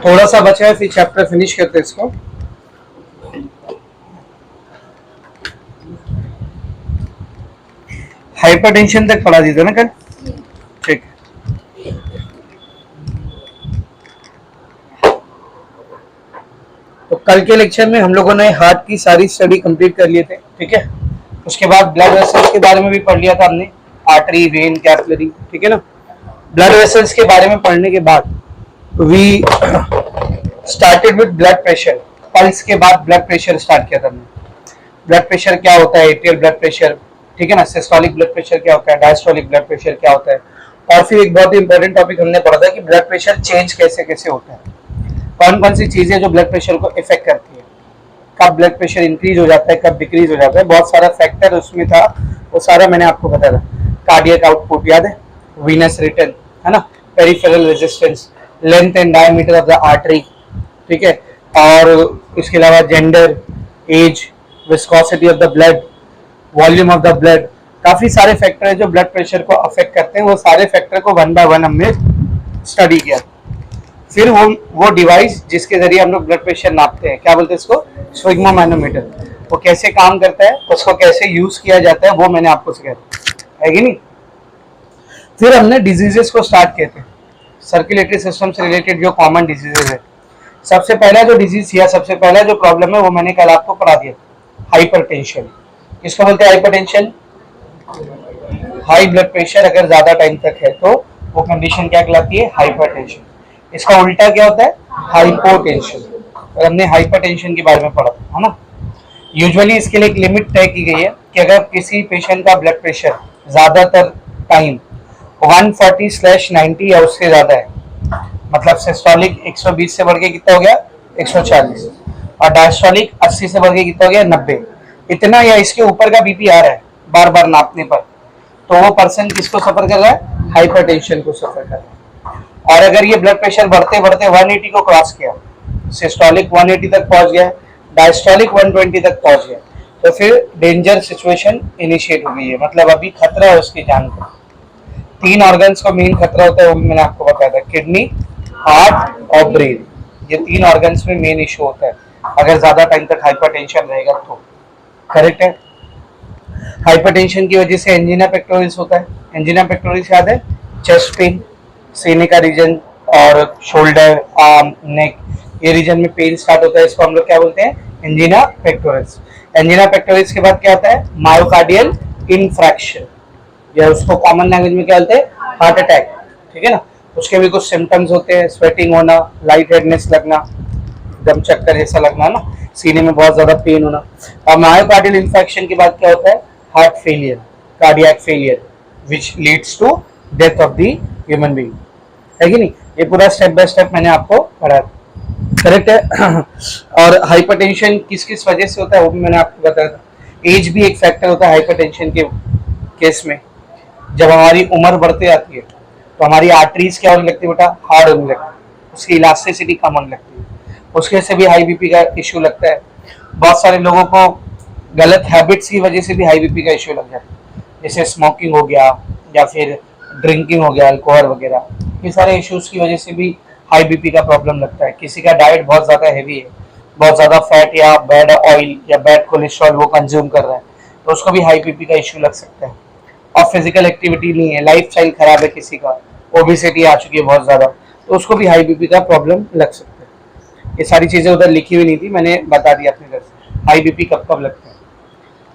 थोड़ा सा बचा है, फिर चैप्टर फिनिश करते हैं इसको। हाइपरटेंशन तक पढ़ा दी थी ना कल, ठीक है। तो कल के लेक्चर में हम लोगों ने हार्ट की सारी स्टडी कंप्लीट कर लिए थे, ठीक है। उसके बाद ब्लड वेसल्स के बारे में भी पढ़ लिया था हमने, आर्टरी, वेन, कैपिलरी, ठीक है ना। ब्लड वेसल्स के बारे में पढ़ने के बाद we started with blood pressure. Pulse के बाद ब्लड प्रेशर स्टार्ट किया था हमने। ब्लड प्रेशर क्या होता है, एट्रियल ब्लड प्रेशर, ठीक है ना। सिस्टोलिक ब्लड प्रेशर क्या होता है, डायस्टोलिक ब्लड प्रेशर क्या होता है। और फिर एक बहुत ही इंपॉर्टेंट टॉपिक हमने पढ़ा था कि ब्लड प्रेशर चेंज कैसे कैसे होता है, कौन कौन सी चीजें जो ब्लड प्रेशर को इफेक्ट करती है, कब ब्लड प्रेशर इंक्रीज हो जाता है, कब डिक्रीज हो जाता है, बहुत सारा फैक्टर उसमें था, वो सारा मैंने आपको बताया था। कार्डियक आउटपुट याद है, वीनस रिटर्न, है ना, peripheral resistance, length and diameter of the artery, ठीक है। और इसके अलावा gender, age, viscosity of the blood, volume of the blood, काफी सारे फैक्टर है जो ब्लड प्रेशर को अफेक्ट करते हैं। वो सारे फैक्टर को वन बाय वन हमने स्टडी किया। फिर वो डिवाइस जिसके जरिए हम लोग ब्लड प्रेशर नापते हैं, क्या बोलते हैं इसको, स्फिग्मोमैनोमीटर, वो कैसे काम करता है, उसको कैसे यूज किया जाता है, वो मैंने आपको सिखाया है कि नहीं। फिर हमने डिजीजेस को स्टार्ट किए थे, सर्कुलेटरी सिस्टम से रिलेटेड जो कॉमन डिजीजेज है। सबसे पहला जो डिजीज या सबसे पहला जो प्रॉब्लम है वो मैंने कल आपको पढ़ा दिया, हाइपरटेंशन। किसको बोलते हैं हाइपरटेंशन, हाई ब्लड प्रेशर अगर ज्यादा टाइम तक है तो वो कंडीशन क्या कहलाती है, हाइपरटेंशन। इसका उल्टा क्या होता है, हाइपोटेंशन। और हमने हाइपरटेंशन के बारे में पढ़ा था, है ना। यूजुअली इसके लिए एक लिमिट तय की गई है कि अगर किसी पेशेंट का ब्लड प्रेशर ज्यादातर टाइम 140/90 या उससे ज्यादा है, मतलब सिस्टोलिक 120 से बढ़ के कितना हो गया 140, और डायस्टोलिक 80 से बढ़ के कितना हो गया 90, इतना या इसके ऊपर का बीपी आ रहा है बार बार नापने पर, तो वो पर्सन किसको सफर कर रहा है, हाइपरटेंशन को सफर कर रहा है। और अगर ये ब्लड प्रेशर बढ़ते बढ़ते 180 को क्रॉस किया, सिस्टोलिक 180 तक पहुंच गया, डायस्टोलिक 120 तक पहुंच गया, तो फिर डेंजर सिचुएशन इनिशिएट हो गई है, मतलब अभी खतरा है उसकी जान का। 3 ऑर्गन्स का मेन खतरा होता है, वो मैंने आपको बताया था, किडनी, हार्ट और ब्रेन। ये 3 ऑर्गन्स में मेन इशू होता है अगर ज्यादा टाइम तक हाइपरटेंशन रहेगा तो, करेक्ट है। हाइपरटेंशन की वजह से एंजिना पेक्टोरिस होता है। एंजिना पेक्टोरिस याद है, चेस्ट पेन, सीने का रीजन और शोल्डर, आर्म, नेक, ये रीजन में पेन स्टार्ट होता है, इसको हम लोग क्या बोलते हैं, एंजिना पेक्टोरिस। एंजिना पेक्टोरिस के बाद क्या होता है, मायोकार्डियल इनफ्रैक्शन, या उसको कॉमन लैंग्वेज में क्या बोलते हैं, हार्ट अटैक, ठीक है ना। उसके भी कुछ सिम्टम्स होते हैं, स्वेटिंग होना, लाइट हेडनेस लगना, दम चक्कर जैसा लगना ना, सीने में बहुत ज्यादा पेन होना। और मायोकार्डियल इन्फेक्शन के बाद क्या होता है, heart failure, cardiac failure, which leads to death of the human being, है कि नहीं। ये पूरा स्टेप बाय स्टेप मैंने आपको पढ़ाया, करेक्ट है। और हाइपरटेंशन किस किस वजह से होता है वो भी मैंने आपको बताया था। एज भी एक फैक्टर होता है हाइपरटेंशन के केस में। जब हमारी उम्र बढ़ते जाती है तो हमारी आर्टरीज क्या होने लगती है बेटा, हार्ड होने लगती है, उसकी इलास्टिसिटी कम होने लगती है, उसके से भी हाई बीपी का इश्यू लगता है। बहुत सारे लोगों को गलत हैबिट्स की वजह से भी हाई बीपी का इश्यू लग जाता है, जैसे स्मोकिंग हो गया या फिर ड्रिंकिंग हो गया, अल्कोहल वगैरह, ये सारे इश्यूज की वजह से भी हाई बीपी का प्रॉब्लम लगता है। किसी का डाइट बहुत ज़्यादा हैवी है, बहुत ज़्यादा फैट या बैड ऑयल या बैड कोलेस्ट्रॉल वो कंज्यूम कर रहा है, तो उसको भी हाई बीपी का इश्यू लग सकता है। और फिजिकल एक्टिविटी नहीं है, लाइफ स्टाइल खराब है, किसी का ओबेसिटी आ चुकी है बहुत ज़्यादा, तो उसको भी हाई बीपी का प्रॉब्लम लग सकता है। ये सारी चीज़ें उधर लिखी हुई नहीं थी, मैंने बता दिया अपने घर से, हाई बीपी कब कब लगता है।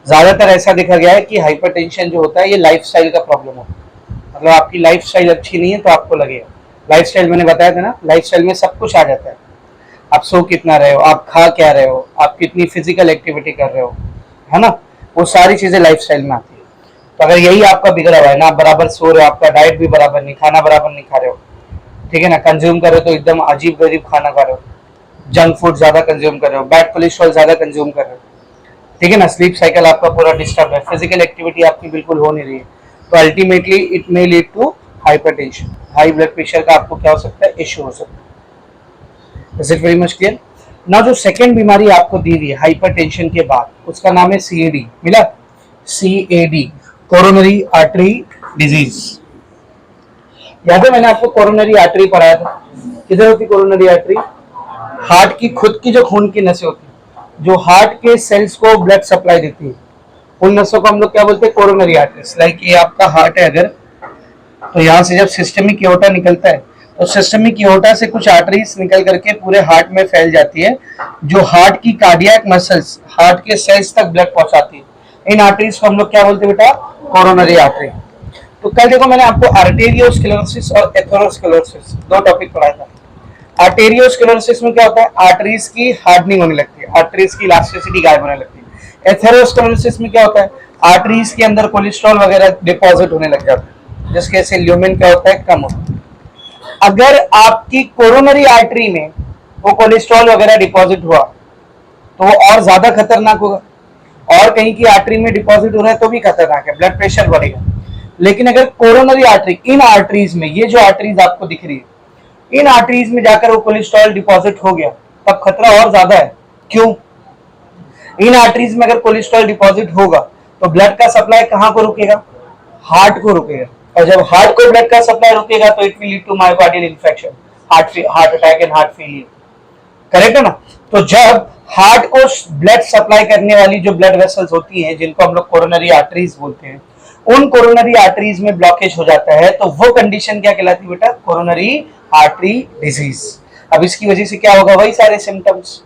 ज़्यादातर ऐसा देखा गया है कि हाइपरटेंशन जो होता है ये लाइफ स्टाइल का प्रॉब्लम होता है, मतलब आपकी लाइफ स्टाइल अच्छी नहीं है तो आपको लगेगा। लाइफ स्टाइल मैंने बताया था ना, लाइफ स्टाइल में सब कुछ आ जाता है, आप सो कितना रहे हो, आप खा क्या रहे हो, आप कितनी फिजिकल एक्टिविटी कर रहे हो, है ना, वो सारी चीज़ें लाइफ स्टाइल में आती है। तो अगर यही आपका बिगड़ा हुआ है ना, आप बराबर सो रहे हो, आपका डाइट भी बराबर नहीं, खाना बराबर नहीं खा रहे हो, ठीक है ना, कंज्यूम कर रहे हो तो एकदम अजीब गरीब खाना खा रहे हो, जंक फूड ज्यादा कंज्यूम कर रहे हो, बैड कोलेस्ट्रॉल ज्यादा कंज्यूम कर रहे हो, ठीक है ना, स्लीप साइकिल आपका पूरा डिस्टर्ब है, फिजिकल एक्टिविटी आपकी बिल्कुल हो नहीं रही है, तो ultimately it may lead to hypertension, high blood pressure का आपको क्या हो सकता है, इश्यू हो सकता है। Is it very much clear. ना जो सेकेंड बीमारी आपको दी हुई है हाइपरटेंशन के बाद, उसका नाम है सीएडी, मिला, सीएडी, कोरोनरी आर्टरी डिजीज। याद है मैंने आपको कोरोनरी आर्टरी पढ़ाया था, किधर होती कोरोनरी आर्टरी? हार्ट की खुद की जो खून की नसें होती है, जो हार्ट के सेल्स को ब्लड सप्लाई देती है, उन नसों को हम लोग क्या बोलते हैं? Coronary arteries. लाइक ये आपका हार्ट है अगर, तो यहाँ से जब सिस्टमिक एओर्टा निकलता है तो सिस्टमिक एओर्टा से कुछ आर्टरीज निकल करके पूरे हार्ट में फैल जाती है, जो हार्ट की कार्डियक मसल्स, हार्ट के सेल्स तक ब्लड पहुंचाती है। इन आर्टरीज को हम लोग क्या बोलते हैं बेटा? Coronary artery. तो कल देखो मैंने आपको आर्टेरियोस्क्लेरोसिस और एथेरोस्क्लेरोसिस दो टॉपिक पढ़ाया था। आर्टेरियोस्क्लेरोसिस में क्या होता है? आर्टरीज की हार्डनिंग होने लगती है, आर्टरीज की इलास्टिसिटी गायब होने लगती है। एथेरोस्क्लेरोसिस में क्या होता है? आर्टरीज के अंदर कोलेस्ट्रॉल वगैरह डिपॉजिट होने लग जाता है, जिसके से ल्यूमेन क्या होता है? कम होता है। अगर आपकी कोरोनरी आर्टरी में वो कोलेस्ट्रॉल वगैरह डिपॉजिट हुआ तो वो और ज्यादा खतरनाक होगा, और कहीं की आर्टरी में डिपॉजिट हो रहा है तो भी खतरनाक है, ब्लड प्रेशर बढ़ेगा। लेकिन अगर कोरोनरी आर्टरी, इन आर्टरीज में, ये जो आर्टरीज आपको दिख रही है, इन आर्टरीज में जाकर वो कोलेस्ट्रॉल डिपॉजिट हो गया, तब खतरा और ज्यादा है। क्यों? इन आर्टरीज में अगर कोलेस्ट्रॉल डिपॉजिट होगा तो ब्लड का सप्लाई कहां को रुकेगा? हार्ट को रुकेगा, और जब हार्ट को ब्लड का सप्लाई रुकेगा तो it will lead to myocardial infection, heart attack and heart failure. Correct है ना? तो जब हार्ट को ब्लड सप्लाई करने वाली जो ब्लड वेसल्स होती हैं, जिनको हम लोग कोरोनरी आर्टरीज बोलते हैं, उन कोरोनरी आर्टरीज में ब्लॉकेज हो जाता है, तो वो कंडीशन क्या कहलाती है बेटा? Coronary artery disease. अब इसकी वजह से क्या होगा? वही सारे सिम्टम्स।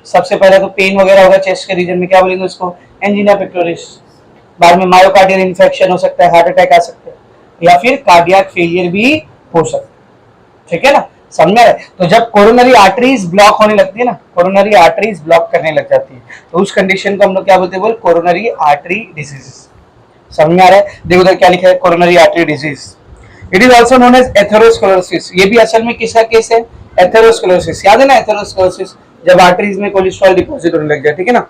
सबसे पहले तो पेन वगैरह होगा चेस्ट के रीजन में, क्या बोलेंगे उसको? Angina pectoris. बाद में मायोकार्डियल इन्फेक्शन हो सकता है, हार्ट अटैक आ सकता है, या फिर कार्डियक फेलियर भी हो सकता है। ठीक है ना? समझ में? तो जब कोरोनरी आर्टरीज ब्लॉक होने लगती है ना, कोरोनरी आर्टरीज ब्लॉक करने लग जाती है, तो उस कंडीशन को हम लोग क्या बोलते हैं? बोल कोरोनरी आर्टरी डिजीज। समझ में आ रहा है? देखो उधर क्या लिखा है? Coronary artery disease. It is also known as atherosclerosis. ये भी असल में किसका केस है? एथेरोस्क्लेरोसिस। याद है ना एथेरोस्क्लेरोसिस? जब आर्टरीज में कोलेस्ट्रॉल डिपॉजिट होने लग जाए। ठीक है ना?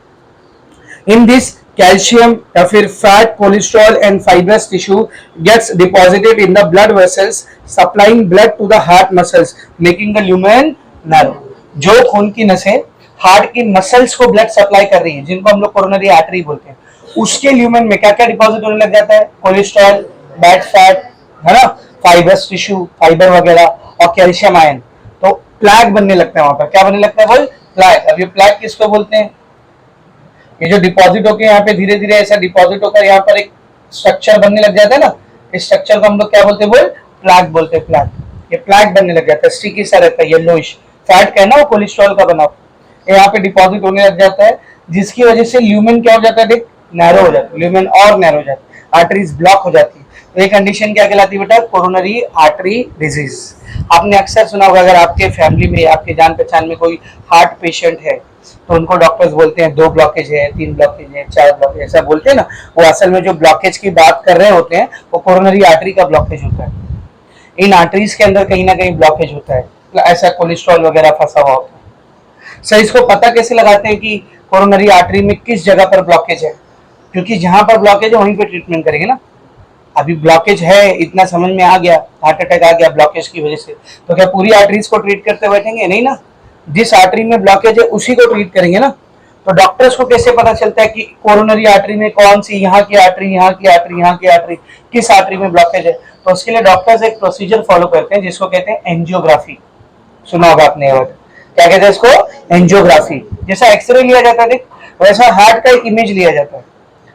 इन दिस calcium या फिर fat, cholesterol and fibrous tissue gets deposited in the blood vessels supplying blood to the heart muscles making the lumen narrow। जो खून की नसें हार्ट की मसल्स को ब्लड सप्लाई कर रही है, जिनको हम लोग कोरोनरी आर्टरी बोलते हैं, उसके ल्यूमेन में क्या क्या डिपॉजिट होने लग जाता है? कोलेस्ट्रॉल, बैड फैट, है ना, फाइब्रस टिश्यू, फाइबर वगैरह, और कैल्शियम आयन। तो प्लैक बनने लगता है वहां पर। क्या बनने लगता है? बोल प्लैक। अब ये प्लैक किसको बोलते हैं? ये जो डिपॉजिट होकर यहाँ पे धीरे धीरे ऐसा डिपॉजिट होकर यहाँ पर एक स्ट्रक्चर बनने लग जाता है ना, इस स्ट्रक्चर को हम लोग क्या बोलते हैं? बोल प्लैक बोलते हैं। प्लैक, ये प्लैक बनने लग जाता है, स्टिकी सा रहता है, येलोइश। फैट का है ना, वो कोलेस्ट्रॉल का बना, यहाँ पे डिपॉजिट होने लग जाता है, जिसकी वजह से ल्यूमेन क्या हो जाता है? देख, नैरो हो जाता है, ल्यूमेन और नैरो हो जाता है, आर्टरीज ब्लॉक हो जाती है। तो ये कंडीशन क्या कहलाती है बेटा? Coronary artery disease. आपने अक्सर सुना होगा, अगर आपके फैमिली में, आपके जान पहचान में कोई हार्ट पेशेंट है तो उनको डॉक्टर्स बोलते हैं 2 ब्लॉकेज है, 3 ब्लॉकेज है, 4 ब्लॉकेज, ऐसा बोलते हैं ना। वो असल में जो ब्लॉकेज की बात कर रहे होते हैं वो कोरोनरी आर्टरी का ब्लॉकेज होता है। इन आर्टरीज के अंदर कहीं ना कहीं ब्लॉकेज होता है, ऐसा कोलेस्ट्रॉल वगैरह फंसा हुआ होता है। सर इसको पता कैसे लगाते हैं कि कोरोनरी आर्टरी में किस जगह पर ब्लॉकेज है? क्योंकि जहां पर ब्लॉकेज है वहीं पे ट्रीटमेंट करेंगे ना। अभी ब्लॉकेज है, इतना समझ में आ गया, हार्ट अटैक आ गया ब्लॉकेज की वजह से, तो क्या पूरी आर्टरीज को ट्रीट करते बैठेंगे? नहीं ना। जिस आर्टरी में ब्लॉकेज है उसी को ट्रीट करेंगे ना। तो डॉक्टर्स को कैसे पता चलता है कि कोरोनरी आर्टरी में कौन सी, यहाँ की आर्टरी, यहाँ की आर्टरी, यहाँ की आर्टरी, किस आर्टरी में ब्लॉकेज है? तो उसके लिए डॉक्टर्स एक प्रोसीजर फॉलो करते हैं जिसको कहते हैं एंजियोग्राफी। सुना होगा आपने वर्ड, क्या कहते हैं इसको? एंजियोग्राफी। जैसा एक्सरे लिया जाता है देख, वैसा हार्ट का एक इमेज लिया जाता है।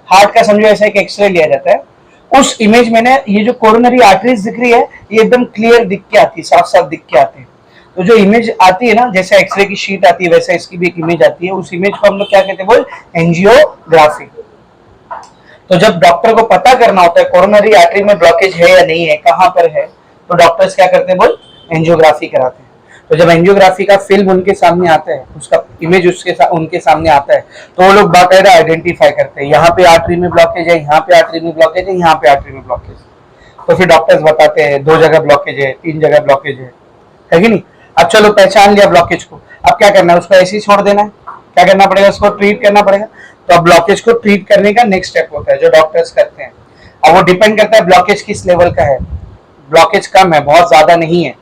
हार्ट का समझो ऐसा एक एक्सरे लिया जाता है, उस इमेज में ना ये जो कोरोनरी आर्टरीज दिख रही है ये एकदम क्लियर दिख के आती है, साफ साफ दिख के आती है। तो जो इमेज आती है ना, जैसे एक्सरे की शीट आती है वैसे इसकी भी एक इमेज आती है, उस इमेज को हम लोग क्या कहते हैं? बोल एंजियोग्राफी। तो जब डॉक्टर को पता करना होता है कोरोनरी आर्टरी में ब्लॉकेज है या नहीं है, कहां पर है, तो डॉक्टर्स क्या करते हैं? बोल एंजियोग्राफी कराते हैं। तो जब एंजियोग्राफी का फिल्म उनके सामने आता है, उसका इमेज उनके सामने आता है, तो वो लोग बाकायदा आइडेंटिफाई करते हैं, यहाँ पे आर्टरी में ब्लॉकेज है, यहाँ पे आर्टरी में ब्लॉकेज है, यहाँ पे आर्टरी में ब्लॉकेज है। तो फिर डॉक्टर्स बताते हैं 2 जगह ब्लॉकेज है, 3 जगह ब्लॉकेज है कि नहीं? अब चलो पहचान लिया ब्लॉकेज को, अब क्या करना है? उसको ऐसे ही छोड़ देना है? क्या करना पड़ेगा? उसको ट्रीट करना पड़ेगा। तो अब ब्लॉकेज को ट्रीट करने का नेक्स्ट स्टेप होता है जो डॉक्टर्स करते हैं। अब वो डिपेंड करता है ब्लॉकेज किस लेवल का है। ब्लॉकेज कम है, बहुत ज्यादा नहीं है,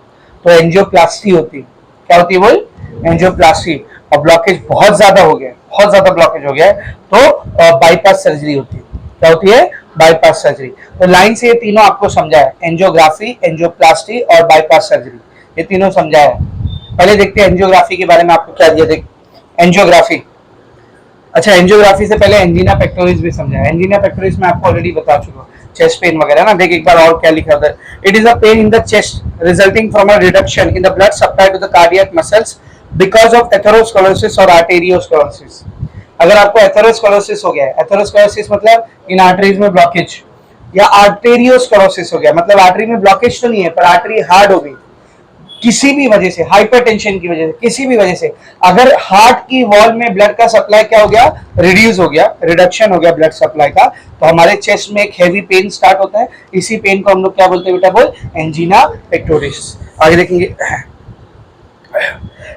तो एंजियोप्लास्टी होती है। क्या होती है? बोल एंजियोप्लास्टी। और ब्लॉकेज बहुत ज्यादा हो गया, बहुत ज्यादा ब्लॉकेज हो गया है, तो बाईपास सर्जरी होती है। क्या होती है? Bypass surgery. तो लाइन से ये तीनों आपको समझा है, एंजियोग्राफी, एंजियोप्लास्टी और बाईपास सर्जरी, ये तीनों समझा है। पहले देखते हैं एंजियोग्राफी के बारे में आपको क्या दिया। देख एंजियोग्राफी, अच्छा एंजियोग्राफी से पहले एंजीना पेक्टोरिस भी समझा। एंजीना पेक्टोरिस में आपको ऑलरेडी बता चुका हूँ, चेस्ट पेन वगैरह ना। देख एक बार और क्या लिखा है, it is a pain in the chest resulting from a reduction in the blood supply to the cardiac muscles because of atherosclerosis और आर्टेरियोस्क्लेरोसिस। अगर आपको एथेरोस्क्लेरोसिस हो गया है, एथेरोस्क्लेरोसिस मतलब इन आर्टरीज में ब्लॉकेज, या आर्टेरियोस्क्लेरोसिस हो गया मतलब आर्टरी में ब्लॉकेज तो नहीं है पर आर्टरी हार्ड हो गई किसी भी वजह से, हाइपरटेंशन की वजह से, किसी भी वजह से, अगर हार्ट की वॉल में ब्लड का सप्लाई क्या हो गया, रिड्यूस हो गया, रिडक्शन हो गया ब्लड सप्लाई का, तो हमारे चेस्ट में एक हैवी पेन स्टार्ट होता है। इसी पेन को हम लोग क्या बोलते हैं बेटा, बोल एंजीना पेक्टोरिस। आगे देखेंगे,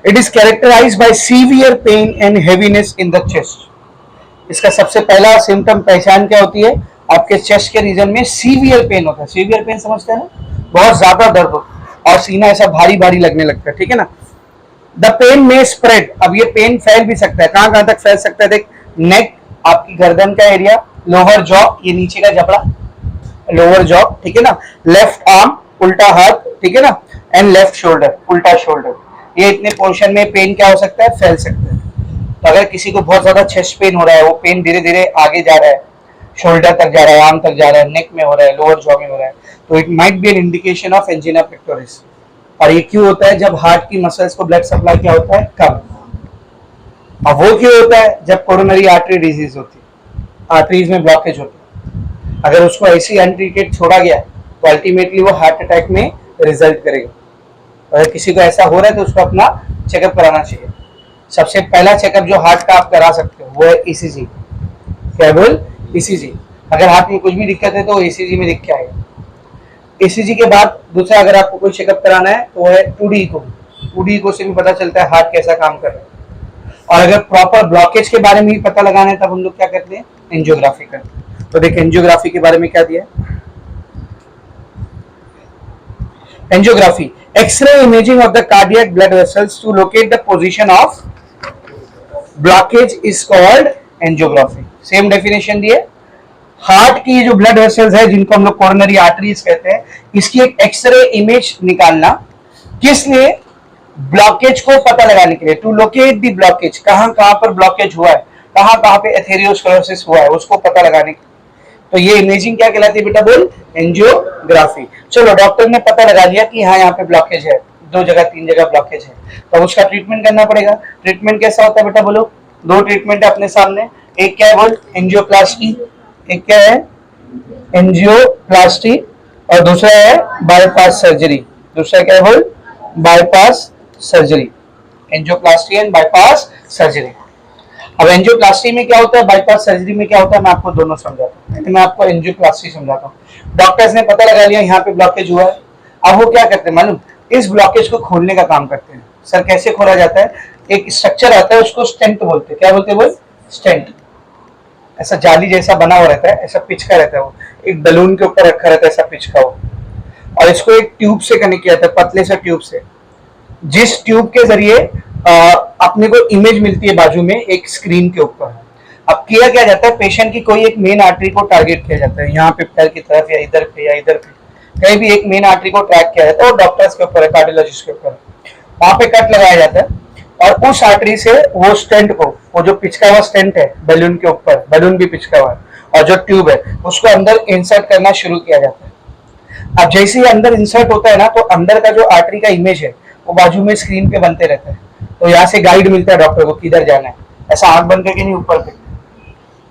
it is characterized by severe pain and heaviness in the chest. इसका सबसे पहला सिम्टम पहचान क्या होती है, आपके चेस्ट के रीजन में सीवियर पेन होता है। सीवियर पेन समझते हैं ना, बहुत ज्यादा दर्द होता है और सीना ऐसा भारी भारी लगने लगता है, ठीक है ना। द पेन में स्प्रेड, अब ये पेन फैल भी सकता है, कहां कहां तक फैल सकता है, देख नेक, आपकी गर्दन का एरिया, लोअर जॉ, ये नीचे का जबड़ा, लोअर जॉ, ठीक है ना, लेफ्ट आर्म, उल्टा हाथ, ठीक है ना, एंड लेफ्ट शोल्डर, उल्टा शोल्डर, ये इतने पोर्शन में पेन क्या हो सकता है, फैल सकता है। तो अगर किसी को बहुत ज्यादा चेस्ट पेन हो रहा है, वो पेन धीरे धीरे आगे जा रहा है, शोल्डर तक जा रहा है, आर्म तक जा रहा है, नेक में हो रहा है, लोअर जॉ में हो रहा है, तो it might be an indication of angina pectoris. और ये क्यों होता है, जब हार्ट की मसल्स को ब्लड सप्लाई क्या होता है, कम। और वो क्यों होता है, जब कोरोनरी आर्टरी डिजीज होती है, आर्टरीज में ब्लॉकेज होती है। अगर उसको ऐसी अनट्रीटेड छोड़ा गया तो अल्टीमेटली वो हार्ट अटैक में रिजल्ट करेगा। अगर किसी को ऐसा हो रहा है तो उसको अपना चेकअप कराना चाहिए। सबसे पहला चेकअप जो हार्ट का आप करा सकते हो वो है ईसीजी। क्या बोल, ईसीजी। अगर हार्ट में कुछ भी दिक्कत है तो ईसीजी में दिख के आएगा। ईसीजी के बाद दूसरा अगर आपको कोई चेकअप कराना है तो वो है 2D इको। 2D इको से भी पता चलता है हार्ट कैसा काम कर रहा है। और अगर प्रॉपर ब्लॉकेज के बारे में भी पता लगाना है तब हम लोग क्या करते हैं, एंजियोग्राफी करते हैं। तो देख एंजियोग्राफी के बारे में क्या दिया है, angiography, X ray imaging of the cardiac blood vessels to locate the position of blockage is called angiography. Same definition दिए, हार्ट की जो ब्लड वेसल्स है जिनको हम लोग कोरोनरी आर्टरीज कहते हैं, इसकी एक एक्सरे इमेज निकालना, किस लिए, ब्लॉकेज को पता लगाने के लिए, टू लोकेट द ब्लॉकेज, कहां कहां पर ब्लॉकेज हुआ है, कहां कहां पे एथेरियोस्क्लेरोसिस हुआ है, उसको पता लगाने के लिए। तो ये इमेजिंग क्या कहलाती है बेटा, बोल एंजियोग्राफी। चलो डॉक्टर ने पता लगा लिया कि हाँ यहाँ पे ब्लॉकेज है, 2 जगह 3 जगह ब्लॉकेज है, तो उसका ट्रीटमेंट करना पड़ेगा। ट्रीटमेंट कैसा होता है बेटा, बोलो। 2 ट्रीटमेंट है अपने सामने, एक क्या है बोल, एंजियोप्लास्टी, एक क्या है, एंजियोप्लास्टी, और दूसरा है बाईपास सर्जरी। दूसरा क्या है बोल, bypass surgery, angioplasty and bypass surgery. अब एंजियोप्लास्टी में क्या होता है, बाईपास सर्जरी में क्या होता है, मैं आपको दोनों समझाता हूँ। मैं आपको एंजियोप्लास्टी समझाता हूँ। डॉक्टर्स ने पता लगा लिया यहाँ पे ब्लॉकेज हुआ है, अब वो क्या करते हैं मालूम, इस ब्लॉकेज को खोलने का काम करते हैं। सर कैसे खोला जाता है, एक स्ट्रक्चर आता है उसको स्टेंट बोलते हैं। क्या बोलते हैं बोल, स्टेंट। ऐसा जाली जैसा बना हुआ रहता है, ऐसा पिच का रहता है, वो एक बलून के ऊपर रखा रहता है, ऐसा पिच का वो, और इसको एक ट्यूब से कनेक्ट किया जाता है, पतले से ट्यूब से, जिस ट्यूब के जरिए अपने को इमेज मिलती है बाजू में एक स्क्रीन के ऊपर। अब किया क्या जाता है, पेशेंट की कोई एक मेन आर्टरी को टारगेट किया जाता है, यहाँ पे पैर की तरफ या इधर पे या इधर पे, कहीं भी एक मेन आर्टरी को ट्रैक किया जाता है, और डॉक्टर्स के ऊपर है, कार्डियोलॉजिस्ट के ऊपर, वहां पे कट लगाया जाता है, और उस आर्टरी से वो स्टेंट को, वो जो पिचका हुआ स्टेंट है बैलून के ऊपर, बैलून भी पिचका हुआ है, और जो ट्यूब है उसको अंदर इंसर्ट करना शुरू किया जाता है। अब जैसे ही अंदर इंसर्ट होता है ना, तो अंदर का जो आर्टरी का इमेज है वो बाजू में स्क्रीन पे बनते रहता है, तो यहाँ से गाइड मिलता है डॉक्टर को किधर जाना है। ऐसा आंख बंद करके नहीं ऊपर पे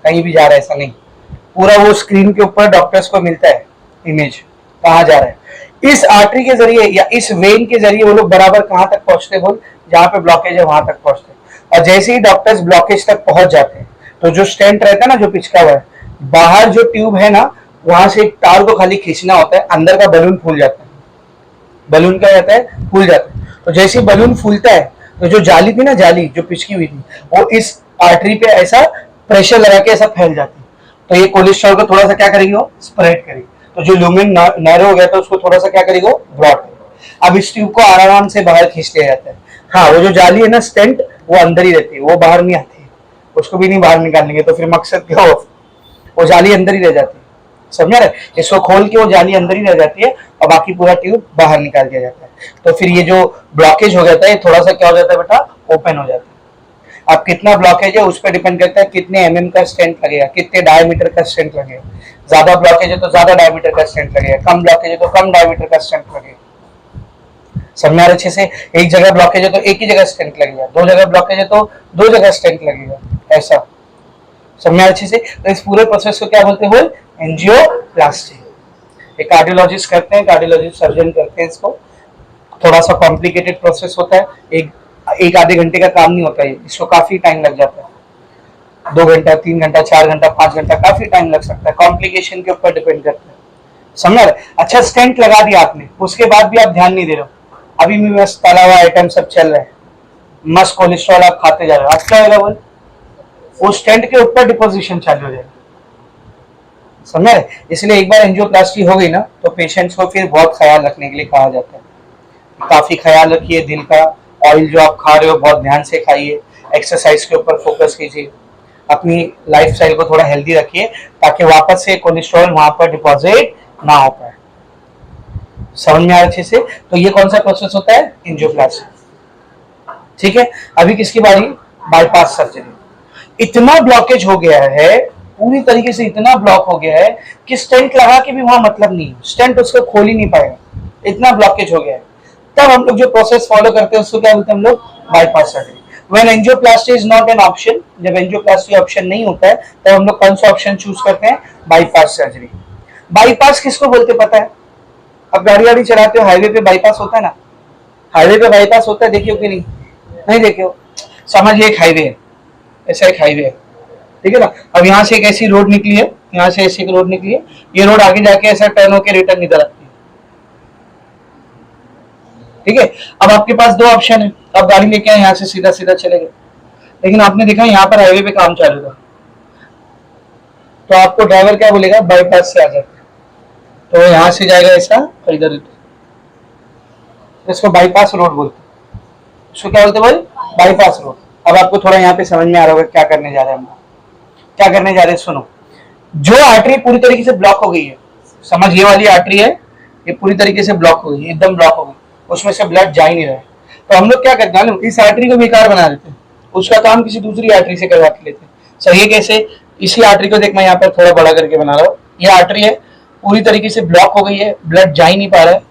कहीं भी जा रहा है, ऐसा नहीं, पूरा वो स्क्रीन के ऊपर डॉक्टर्स को मिलता है इमेज कहाँ जा रहा है। इस आर्टरी के जरिए या इस वेन के जरिए वो लोग बराबर कहाँ तक पहुंचते, बोल जहाँ पे ब्लॉकेज है वहां तक पहुंचते। और जैसे ही डॉक्टर्स ब्लॉकेज तक पहुंच जाते हैं, तो जो स्टेंट रहता है ना, जो पिचका हुआ है, बाहर जो ट्यूब है ना, वहां से एक तार को खाली खींचना होता है, अंदर का बलून फूल जाता है। बलून क्या रहता है, फूल जाता है। तो जैसे ही बलून फूलता है, तो जो जाली थी ना, जाली जो पिचकी हुई थी, वो इस आर्टरी पे ऐसा प्रेशर लगा के ऐसा फैल जाती है। तो ये कोलेस्ट्रॉल को थोड़ा सा क्या करेगी, वो स्प्रेड करेगी। तो जो लुमेन नैरो हो गया था उसको थोड़ा सा क्या करेगी, वो ब्रॉड करेगी। अब इस ट्यूब को आराम से बाहर खींच लिया जाता है। हाँ, वो जो जाली है ना, स्टेंट, वो अंदर ही रहती है, वो बाहर नहीं आती है, उसको भी नहीं बाहर निकालेंगे तो फिर मकसद क्या हो, वो जाली अंदर ही रह जाती है। समझ रहे? इसको खोल के वो जाली अंदर ही रह जाती है और बाकी पूरा ट्यूब बाहर निकाल दिया जाता है। तो फिर ये जो ब्लॉकेज हो जाता है थोड़ा सा क्या हो जाता है बेटा, ओपन हो जाता है। अब कितना ब्लॉकेज है उस पर डिपेंड करता है कितने एमएम का स्टेंट लगेगा, कितने डायमीटर का स्टेंट लगेगा। ज्यादा ब्लॉकेज है तो ज्यादा डायमीटर का स्टेंट लगेगा, कम ब्लॉकेज है तो कम डायमीटर का स्टेंट लगेगा। समझ रहे अच्छे से? एक जगह ब्लॉकेज है तो एक ही जगह स्टेंट लगेगा, दो जगह ब्लॉकेज है तो दो जगह स्टेंट लगेगा, ऐसा। समझ अच्छे से? तो इस पूरे प्रोसेस को क्या बोलते हैं? एंजियोप्लास्टी। एक कार्डियोलॉजिस्ट करते हैं, कार्डियोलॉजिस्ट सर्जन करते हैं इसको। थोड़ा सा कॉम्प्लिकेटेड प्रोसेस होता है, एक आधे घंटे का काम नहीं होता है, इसको काफी टाइम लग जाता है। 2 घंटा, 3 घंटा, 4 घंटा, 5 घंटा, काफी टाइम लग सकता है, कॉम्प्लिकेशन के ऊपर डिपेंड करता है। समझ रहे? अच्छा, स्टेंट लगा दिया आपने, उसके बाद भी आप ध्यान नहीं दे रहे हो, अभी भी मस्त तला हुआ आइटम सब चल रहा है, मस्त कोलेस्ट्रॉल आप खाते जा रहे हो, आज क्या होगा बोल? वो स्टेंट के ऊपर डिपोजिशन चालू हो जाएगा। समझ रहे? इसलिए एक बार एंजियोप्लास्टी हो गई ना तो पेशेंट्स को फिर बहुत ख्याल रखने के लिए कहा जाता है। काफी ख्याल रखिए दिल का, ऑयल जो आप खा रहे हो बहुत ध्यान से खाइए, एक्सरसाइज के ऊपर फोकस कीजिए, अपनी लाइफस्टाइल को थोड़ा हेल्दी रखिए ताकि वापस से कोलेस्ट्रॉल वहां पर डिपॉजिट ना हो पाए। समझ में आ रहा अच्छे से? तो ये कौन सा प्रोसेस होता है? एंजियोप्लास्टी। ठीक है, अभी किसकी बारी? Bypass surgery. इतना ब्लॉकेज हो गया है, पूरी तरीके से इतना ब्लॉक हो गया है कि स्टेंट लगा के भी वहां मतलब नहीं, स्टेंट उसको खोल ही नहीं पाएगा, इतना ब्लॉकेज हो गया है। तब हम लोग जो प्रोसेस फॉलो करते हैं उसको क्या बोलते हैं हम लोग? Bypass surgery. When angioplasty is not an option, जब एंजियोप्लास्टी ऑप्शन नहीं होता है तब हम लोग कौन सा ऑप्शन चूज करते हैं? Bypass surgery. बाईपास किसको बोलते पता है? अब गाड़ी वाड़ी चलाते हो, हाईवे पे बाईपास होता है ना, हाईवे पे बाईपास होता है, देखियो कि नहीं? नहीं देखे हो? समझिए एक हाईवे है, ऐसा एक हाईवे है, ठीक है ना। अब यहाँ से एक ऐसी रोड निकली है, यहाँ से ऐसी एक रोड निकली है, ये रोड आगे जाके ऐसा टर्न होकर रिटर्न इधर आती है, ठीक है। अब आपके पास दो ऑप्शन है, अब गाड़ी लेके आए यहाँ से सीधा सीधा चले गए, लेकिन आपने देखा यहाँ पर हाईवे पे काम चालू था, तो आपको ड्राइवर क्या बोलेगा? बाईपास से आ जाते, तो यहाँ से जाएगा ऐसा और इधर, इसको बाईपास रोड बोलते हैं। इसको क्या बोलते हैं भाई? Bypass road. अब आपको थोड़ा यहाँ पे समझ में आ रहा होगा क्या करने जा रहे हैं हम, क्या करने जा रहे हैं। सुनो, जो आर्टरी पूरी तरीके से ब्लॉक हो गई है, समझ, ये वाली आर्टरी है, ये पूरी तरीके से ब्लॉक हो गई, एकदम ब्लॉक हो गई, उसमें से ब्लड जा ही नहीं रहा है, तो हम लोग क्या करते हैं? इस आर्टरी को बेकार बना देते हैं, उसका काम किसी दूसरी आर्टरी से करवा के लेते हैं। सही है कैसे? इसी आर्टरी को देख, मैं यहाँ पर थोड़ा बड़ा करके बना रहा हूँ, ये आर्टरी है, पूरी तरीके से ब्लॉक हो गई है, ब्लड जा ही नहीं पा रहा है,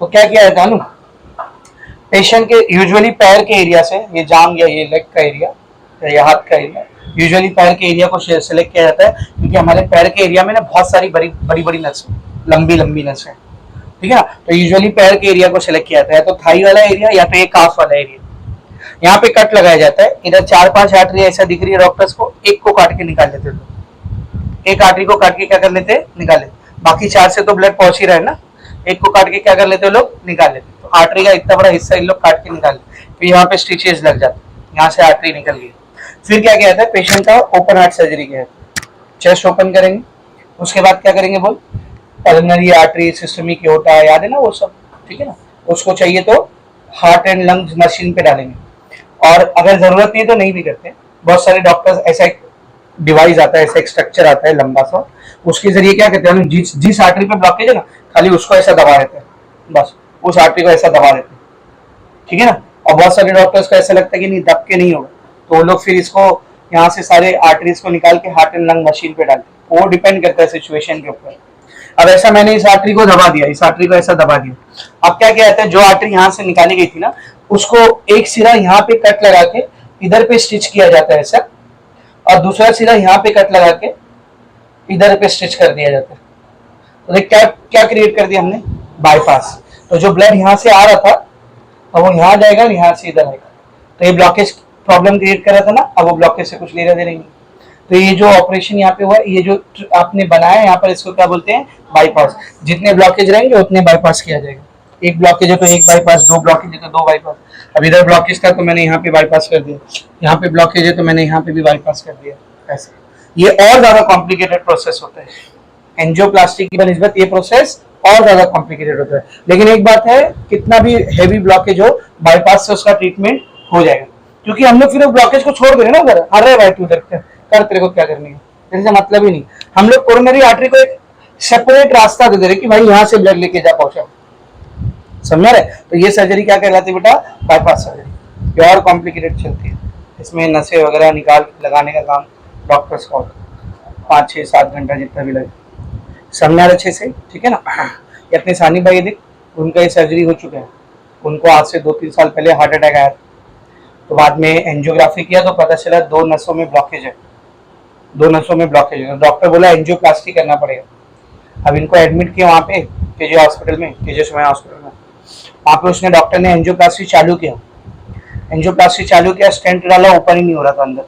तो क्या किया जाता है? पेशेंट के यूजुअली पैर के एरिया से, ये जाम या ये लेग का एरिया या ये हाथ का एरिया, यूजुअली पैर के एरिया को सिलेक्ट किया जाता है, क्योंकि हमारे पैर के एरिया में ना बहुत सारी बड़ी बड़ी नस, लंबी लंबी नस है, ठीक है ना। तो यूजुअली पैर के एरिया को सिलेक्ट किया जाता है, तो थाई वाला एरिया या तो ये काफ वाला एरिया। यहाँ पे कट लगाया जाता है, इधर 4-5 आर्टरी ऐसा दिख रही है डॉक्टर्स को, एक को काट के निकाल लेते हैं, एक आर्टरी को काट के क्या कर लेते हैं? निकाल लेते, बाकी 4 से तो ब्लड पहुंच ही रहा है ना, एक को काट के क्या कर लेते हैं लोग? निकाल लेते। तो आर्टरी का इतना बड़ा हिस्सा इन लोग काट के निकाल लेते, फिर यहाँ पे स्टिचेस लग जाते, यहाँ से आर्टरी निकल गई। फिर क्या किया जाता है? पेशेंट का ओपन हार्ट सर्जरी किया जाता है, चेस्ट ओपन करेंगे, उसके बाद क्या करेंगे बोल? पल्मोनरी आर्टरी, सिस्टमिक एओर्टा, याद है ना वो सब, ठीक है ना। उसको चाहिए तो हार्ट एंड लंग्स मशीन पे डालेंगे, और अगर जरूरत नहीं है तो नहीं भी करते। बहुत सारे डॉक्टर्स ऐसा एक डिवाइस आता है, ऐसा एक स्ट्रक्चर आता है लंबा सा, उसके जरिए क्या कहते हैं, जिस आर्टरी पे ब्लॉकेज है ना, खाली उसको ऐसा दबा देते हैं, बस उस आर्टरी को ऐसा दबा देते हैं, ठीक है ना। और बहुत सारे डॉक्टर्स को ऐसा लगता है कि नहीं, दब के नहीं होगा, तो वो लोग फिर इसको यहाँ से सारे आर्टरीज को निकाल के हार्ट एंड लंग मशीन पे डालते हैं, वो डिपेंड करता है सिचुएशन के ऊपर। अब ऐसा मैंने इस आर्टरी को दबा दिया, इस आर्टरी को ऐसा दबा दिया, अब क्या किया जाता है? जो आर्टरी यहाँ से निकाली गई थी ना, उसको एक सिरा यहाँ पे कट लगा के इधर पे स्टिच किया जाता है ऐसा, और दूसरा सिरा यहाँ पे कट लगा के इधर पे स्टिच कर दिया जाता है। तो देख क्या क्या क्रिएट कर दिया हमने? बाईपास। तो जो ब्लड यहाँ से आ रहा था अब वो यहाँ जाएगा और यहाँ से इधर आएगा, तो ये ब्लॉकेज प्रॉब्लम क्रिएट कर रहा था ना, अब वो ब्लॉकेज से कुछ लेना देना नहीं। तो ये जो ऑपरेशन यहाँ पे हुआ, ये जो आपने बनाया यहाँ पर, इसको क्या बोलते हैं? बाईपास। जितने ब्लॉकेज रहेंगे उतने बाईपास किया जाएगा, एक ब्लॉकेज है तो एक बाईपास, दो ब्लॉकेज है तो दो बाईपास। अब इधर ब्लॉकेज था तो मैंने यहाँ पे बाईपास कर दिया, यहाँ पे ब्लॉकेज है तो मैंने यहाँ पे भी बाईपास कर दिया, ऐसे। ये और ज्यादा कॉम्प्लिकेटेड प्रोसेस होता है, एंजियोप्लास्टी की बनिस्बत ये प्रोसेस और ज्यादा कॉम्प्लिकेटेड होता है। लेकिन एक बात है, कितना भी हैवी ब्लॉकेज हो, बाईपास से उसका ट्रीटमेंट हो जाएगा, क्योंकि हम लोग फिर ब्लॉकेज को छोड़ दे रहे ना उधर, अरे भाई तू उधर कर, तेरे को क्या करनी है, तेरे से मतलब ही नहीं। हम लोग कोरोनरी आर्टरी को एक सेपरेट रास्ता दे दे रहे कि भाई यहाँ से ब्लड लेके जा पहुंचा, समझ रहे? तो ये सर्जरी क्या कहलाती है बेटा? Bypass surgery. प्योर कॉम्प्लिकेटेड चलती है, इसमें नसें वगैरह निकाल लगाने का काम डॉक्टर्स का होता है, 5-6-7 घंटा जितना भी लगे। समझा अच्छे से, ठीक है ना? ये अपने सानी भाई देख, उनका ये सर्जरी हो चुका है, उनको आज से 2-3 साल पहले हार्ट अटैक आया, तो बाद में एंजियोग्राफी किया तो पता चला 2 नसों में ब्लॉकेज है, 2 नसों में ब्लॉकेज है। तो डॉक्टर बोला एंजियोप्लास्टी करना पड़ेगा। अब इनको एडमिट किया वहाँ पे केजे हॉस्पिटल में, केजे समय हॉस्पिटल में। वहाँ पे उसने डॉक्टर ने एंजियोप्लास्टी चालू किया, एंजियोप्लास्टी चालू किया, स्टेंट डाला, ओपन ही नहीं हो रहा था, अंदर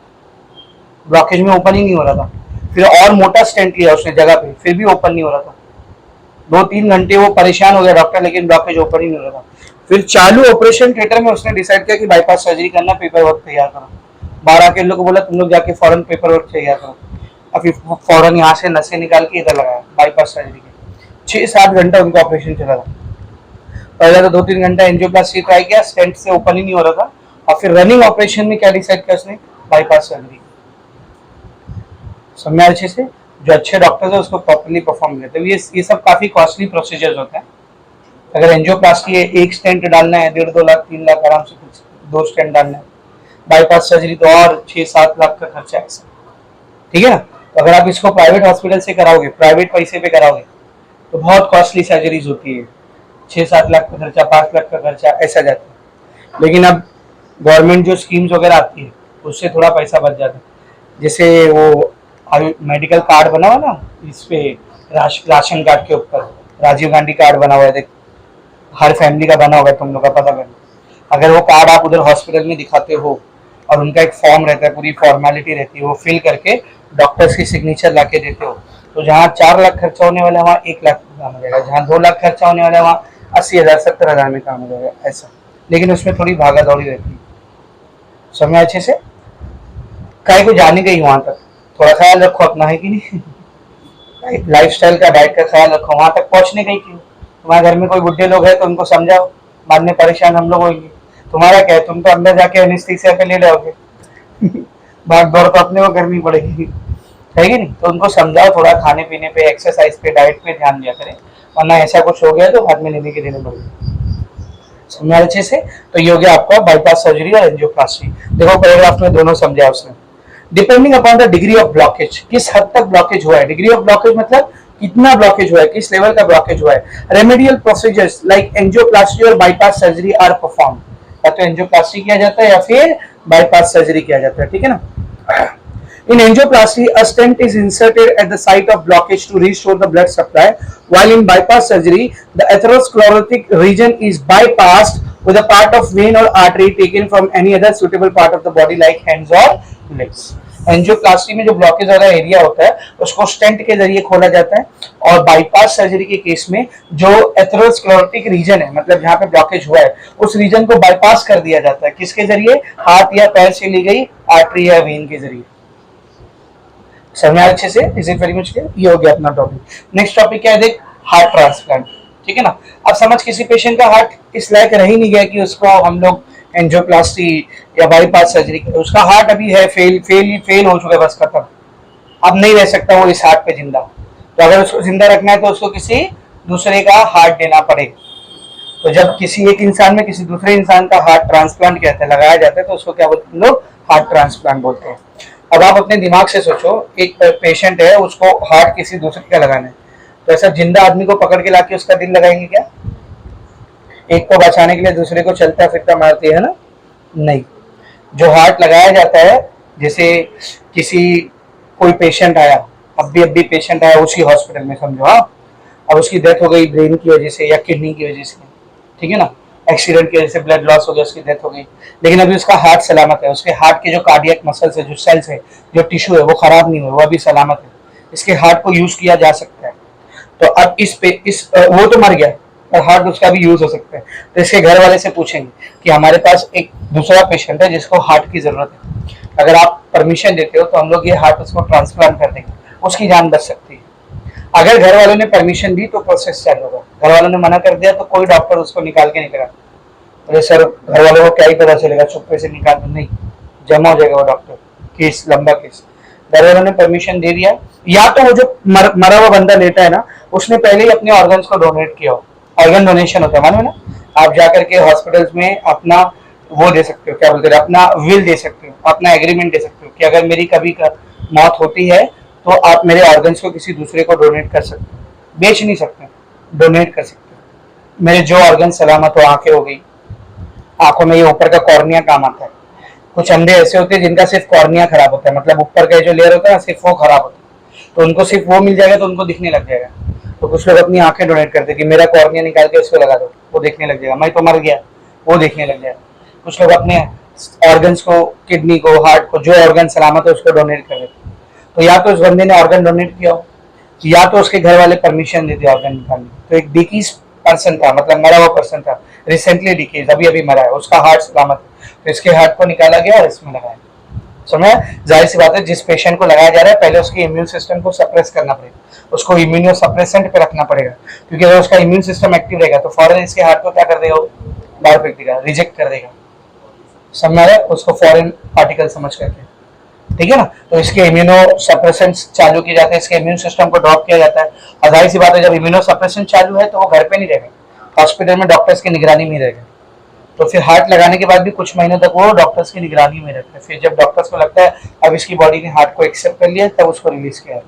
ब्लॉकेज में ओपन ही नहीं हो रहा था। फिर और मोटा स्टेंट लिया उसने जगह पे, फिर भी ओपन नहीं हो रहा था। 2-3 घंटे वो परेशान हो गया डॉक्टर, लेकिन ब्लॉकेज ओपन ही नहीं हो रहा था। फिर चालू ऑपरेशन थिएटर में उसने डिसाइड किया कि बाईपास सर्जरी करना, पेपर वर्क तैयार करो। 12 के लोग को बोला तुम लोग जाके फौरन पेपर वर्क तैयार करो। और फिर फौरन यहाँ से नसें निकाल के इधर लगाया बाईपास सर्जरी के। 6-7 घंटा उनका ऑपरेशन चला था। पहले तो 2-3 घंटा एंजियोप्लास्टी ट्राई किया, स्टेंट से ओपन ही नहीं हो रहा था। और फिर रनिंग ऑपरेशन में क्या डिसाइड किया उसने? Bypass surgery. समझा अच्छे से? जो अच्छे डॉक्टर्स है उसको प्रॉपर्ली परफॉर्म करते हैं। ये सब काफी कॉस्टली प्रोसीजर्स होते हैं। अगर एंजियोप्लास्टी है, 1 स्टेंट डालना है 1.5-2 लाख 3 लाख आराम से, 2 स्टेंट डालना है। बाईपास सर्जरी तो और 6-7 लाख का खर्चा है, ठीक है ना? तो अगर आप इसको प्राइवेट हॉस्पिटल से कराओगे, प्राइवेट पैसे पे कराओगे, तो बहुत कॉस्टली सर्जरीज होती है, 6-7 लाख का खर्चा, 5 लाख का खर्चा ऐसा जाता है। लेकिन अब गवर्नमेंट जो स्कीम्स वगैरह आती है उससे थोड़ा पैसा बच जाता है। जैसे वो मेडिकल कार्ड बना हुआ ना, इस पे राशन कार्ड के ऊपर राजीव गांधी कार्ड बना हुआ है, देख हर फैमिली का बना होगा, तुम लोग का पता करना। अगर वो कार्ड आप उधर हॉस्पिटल में दिखाते हो और उनका एक फॉर्म रहता है, पूरी फॉर्मेलिटी रहती है, वो फिल करके डॉक्टर्स की सिग्नेचर ला के देते हो, तो जहाँ 4 लाख खर्चा होने वाला है वहाँ 1 लाख में काम हो जाएगा, जहाँ 2 लाख खर्चा होने वाला है वहाँ 80,000 70,000 में काम हो जाएगा, ऐसा। लेकिन उसमें थोड़ी भागा दौड़ी रहती है, समझ अच्छे से? काय को जाने गई वहां तक, थोड़ा ख्याल रखो अपना, है कि नहीं? लाइफस्टाइल का, डाइट का ख्याल रखो। वहां तक पहुंचने गई क्यों? तुम्हारे घर में कोई बुढ़े लोग हैं तो उनको समझाओ, बाद में परेशान हम लोग होंगे। तुम्हारा क्या है, तुम तो अंदर जाके एनेस्थीसिया पे ले लोगे भाग दौड़ तो अपने को करनी पड़ेगी, है कि नहीं? तो उनको समझाओ, थोड़ा खाने पीने पे, एक्सरसाइज पे, डाइट पे ध्यान दिया करें, वरना ऐसा कुछ हो गया तो बाद में लेने के देने पड़ेगा। समझा अच्छे से? तो ये हो गया आपका बाईपास सर्जरी और एंजियोप्लास्टी। देखो पैराग्राफ में दोनों समझा उसने। Depending upon the degree of blockage, किस हद तक ब्लॉकेज हुआ है, डिग्री ऑफ ब्लॉकेज मतलब कितना ब्लॉकेज हुआ है, किस लेवल का ब्लॉकेज हुआ है। रेमेडियल प्रोसीजर्स लाइक एंजियोप्लास्टी और बाईपास सर्जरी आर परफॉर्म, या तो एंजियोप्लास्टी किया जाता है या फिर बाईपास सर्जरी किया जाता है, ठीक है ना? In angioplasty, a stent is inserted at the site of blockage to restore the blood supply, while in bypass surgery, the atherosclerotic region is bypassed with a part of vein or artery taken from any other suitable part of the body like hands or legs. Angioplasty में जो blockage वाला area होता है उसको stent के जरिए खोला जाता है, और बाईपास सर्जरी के केस में जो एथेरोस्क्लेरोटिक रीजन है, मतलब जहाँ पे ब्लॉकेज हुआ है, उस रीजन को बाईपास कर दिया जाता है। किसके जरिए? हाथ या पैर से ली गई आर्टरी या वेन के जरिए। समझा अच्छे से? Is it very much clear? ये हो गया अपना टॉपिक। नेक्स्ट टॉपिक क्या है, देख, हार्ट ट्रांसप्लांट, ठीक है ना? अब समझ किसी पेशेंट का हार्ट इस लायक रह ही नहीं गया कि उसको हम लोग एंजियोप्लास्टी या बाईपास सर्जरी करें, उसका हार्ट अभी है फेल हो चुका है, बस खत्म, अब नहीं रह सकता वो इस हार्ट पे जिंदा। तो अगर उसको जिंदा रखना है तो उसको किसी दूसरे का हार्ट देना पड़ेगा। तो जब किसी एक इंसान में किसी दूसरे इंसान का हार्ट ट्रांसप्लांट कहते हैं, लगाया जाता है, तो उसको क्या बोलते हैं लोग? हार्ट ट्रांसप्लांट बोलते हैं। अब आप अपने दिमाग से सोचो, एक पेशेंट है, उसको हार्ट किसी दूसरे का लगाना है, तो ऐसा जिंदा आदमी को पकड़ के लाके उसका दिल लगाएंगे क्या? एक को बचाने के लिए दूसरे को चलता फिरता मारती है ना? नहीं। जो हार्ट लगाया जाता है, जैसे किसी कोई पेशेंट आया, अब भी पेशेंट आया उसी हॉस्पिटल में, समझो, हाँ, अब उसकी डेथ हो गई ब्रेन की वजह से या किडनी की वजह से, ठीक है ना? एक्सीडेंट की वजह से ब्लड लॉस हो गया, उसकी डेथ हो गई, लेकिन अभी उसका हार्ट सलामत है, उसके हार्ट के जो कार्डियक मसल्स है, जो सेल्स है, जो टिश्यू है, वो खराब नहीं हुआ, वो अभी सलामत है, इसके हार्ट को यूज किया जा सकता है। तो अब वो तो मर गया और हार्ट उसका भी यूज हो सकता है, तो इसके घर वाले से पूछेंगे कि हमारे पास एक दूसरा पेशेंट है जिसको हार्ट की जरूरत है, अगर आप परमिशन देते हो तो हम लोग ये हार्ट उसको ट्रांसप्लांट कर देंगे, उसकी जान बच सकती है। अगर घर वालों ने परमिशन दी तो प्रोसेस चालू होगा, घर वालों ने मना कर दिया तो कोई डॉक्टर उसको निकाल के नहीं करा। अरे सर, घर वालों को क्या ही पता चलेगा, चुप्पे से निकाल दो, नहीं, जमा हो जाएगा वो डॉक्टर, केस लंबा केस। घर वालों ने परमिशन दे दिया, या तो वो जो मरा हुआ बंदा लेटा है ना, उसने पहले ही अपने ऑर्गन्स को डोनेट किया हो। ऑर्गन डोनेशन होता है, मालूम है ना? आप जाकर के हॉस्पिटल्स में अपना वो दे सकते हो, क्या बोलते हैं, अपना विल दे सकते हो, अपना एग्रीमेंट दे सकते हो कि अगर मेरी कभी का मौत होती है तो आप मेरे ऑर्गन्स को किसी दूसरे को डोनेट कर सकते हो। बेच नहीं सकते, डोनेट कर सकते हो। मेरे जो ऑर्गन सलामत हो, आंखें हो गई, आंखों में ये ऊपर का कॉर्निया काम आता है। कुछ अंधे ऐसे होते हैं जिनका सिर्फ कॉर्निया खराब होता है, मतलब ऊपर का जो लेयर होता है ना, सिर्फ वो खराब होता है, तो उनको सिर्फ वो मिल जाएगा तो उनको दिखने लग जाएगा। तो कुछ लोग अपनी आंखें डोनेट करते हैं कि मेरा कॉर्निया निकाल के उसको लगा दो, वो देखने लग जाएगा, मैं तो मर गया, वो देखने लग जाएगा। कुछ लोग अपने ऑर्गन्स को, किडनी को, हार्ट को, जो ऑर्गन सलामत है उसको डोनेट कर देते हैं। तो या तो उस बंदे ने ऑर्गन डोनेट किया हो, या तो उसके घर वाले परमिशन देते ऑर्गन निकालने। तो एक डिकीज पर्सन था, मतलब मरा हुआ पर्सन था, रिसेंटली डिकीज, अभी अभी मरा है, उसका हार्ट सलामत है, तो इसके हार्ट को निकाला गया और इसमें लगाया। समझ? जाहिर सी बात है, जिस पेशेंट को लगाया जा रहा है पहले उसके इम्यून सिस्टम को सप्रेस करना पड़ेगा, उसको इम्यूनो सप्रेसेंट पे रखना पड़ेगा, क्योंकि अगर उसका इम्यून सिस्टम एक्टिव रहेगा तो फौरन इसके हार्ट को क्या कर देगा, बाहर फेंक देगा, रिजेक्ट कर देगा। समझ आ रहा है? उसको फॉरेन पार्टिकल समझ करके, ठीक है ना? तो इसके इम्यूनो सप्रेसेंट्स चालू किए जाते हैं, इसके इम्यून सिस्टम को ड्रॉप किया जाता है। और जाहिर सी बात है, जब इम्यूनो सप्रेसेंट चालू है तो वो घर पे नहीं रहेगा, हॉस्पिटल में डॉक्टर्स की निगरानी में रहेगा। तो फिर हार्ट लगाने के बाद भी कुछ महीनों तक वो डॉक्टर्स की निगरानी में रहता है। फिर जब डॉक्टर्स को लगता है अब इसकी बॉडी ने हार्ट को एक्सेप्ट कर लिया, तब उसको रिलीज किया।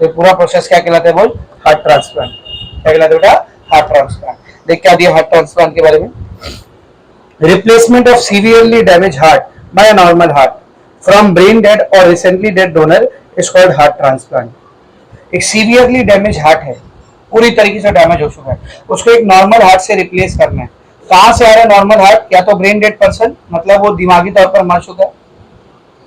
तो पूरा प्रोसेस क्या कहलाता है बोल? Heart transplant. क्या कहलाता है बेटा? Heart transplant. देख क्या दिया हार्ट ट्रांसप्लांट के बारे में? Replacement of severely damage heart by a normal heart from brain dead और recently dead donor is called heart transplant. एक सीवियरली डैमेज हार्ट है, पूरी तरीके से डैमेज हो चुका है, उसको एक नॉर्मल हार्ट से रिप्लेस करना है। कहां से आ रहा है नॉर्मल हार्ट? या तो ब्रेन डेड पर्सन, मतलब वो दिमागी तौर पर मर चुका है,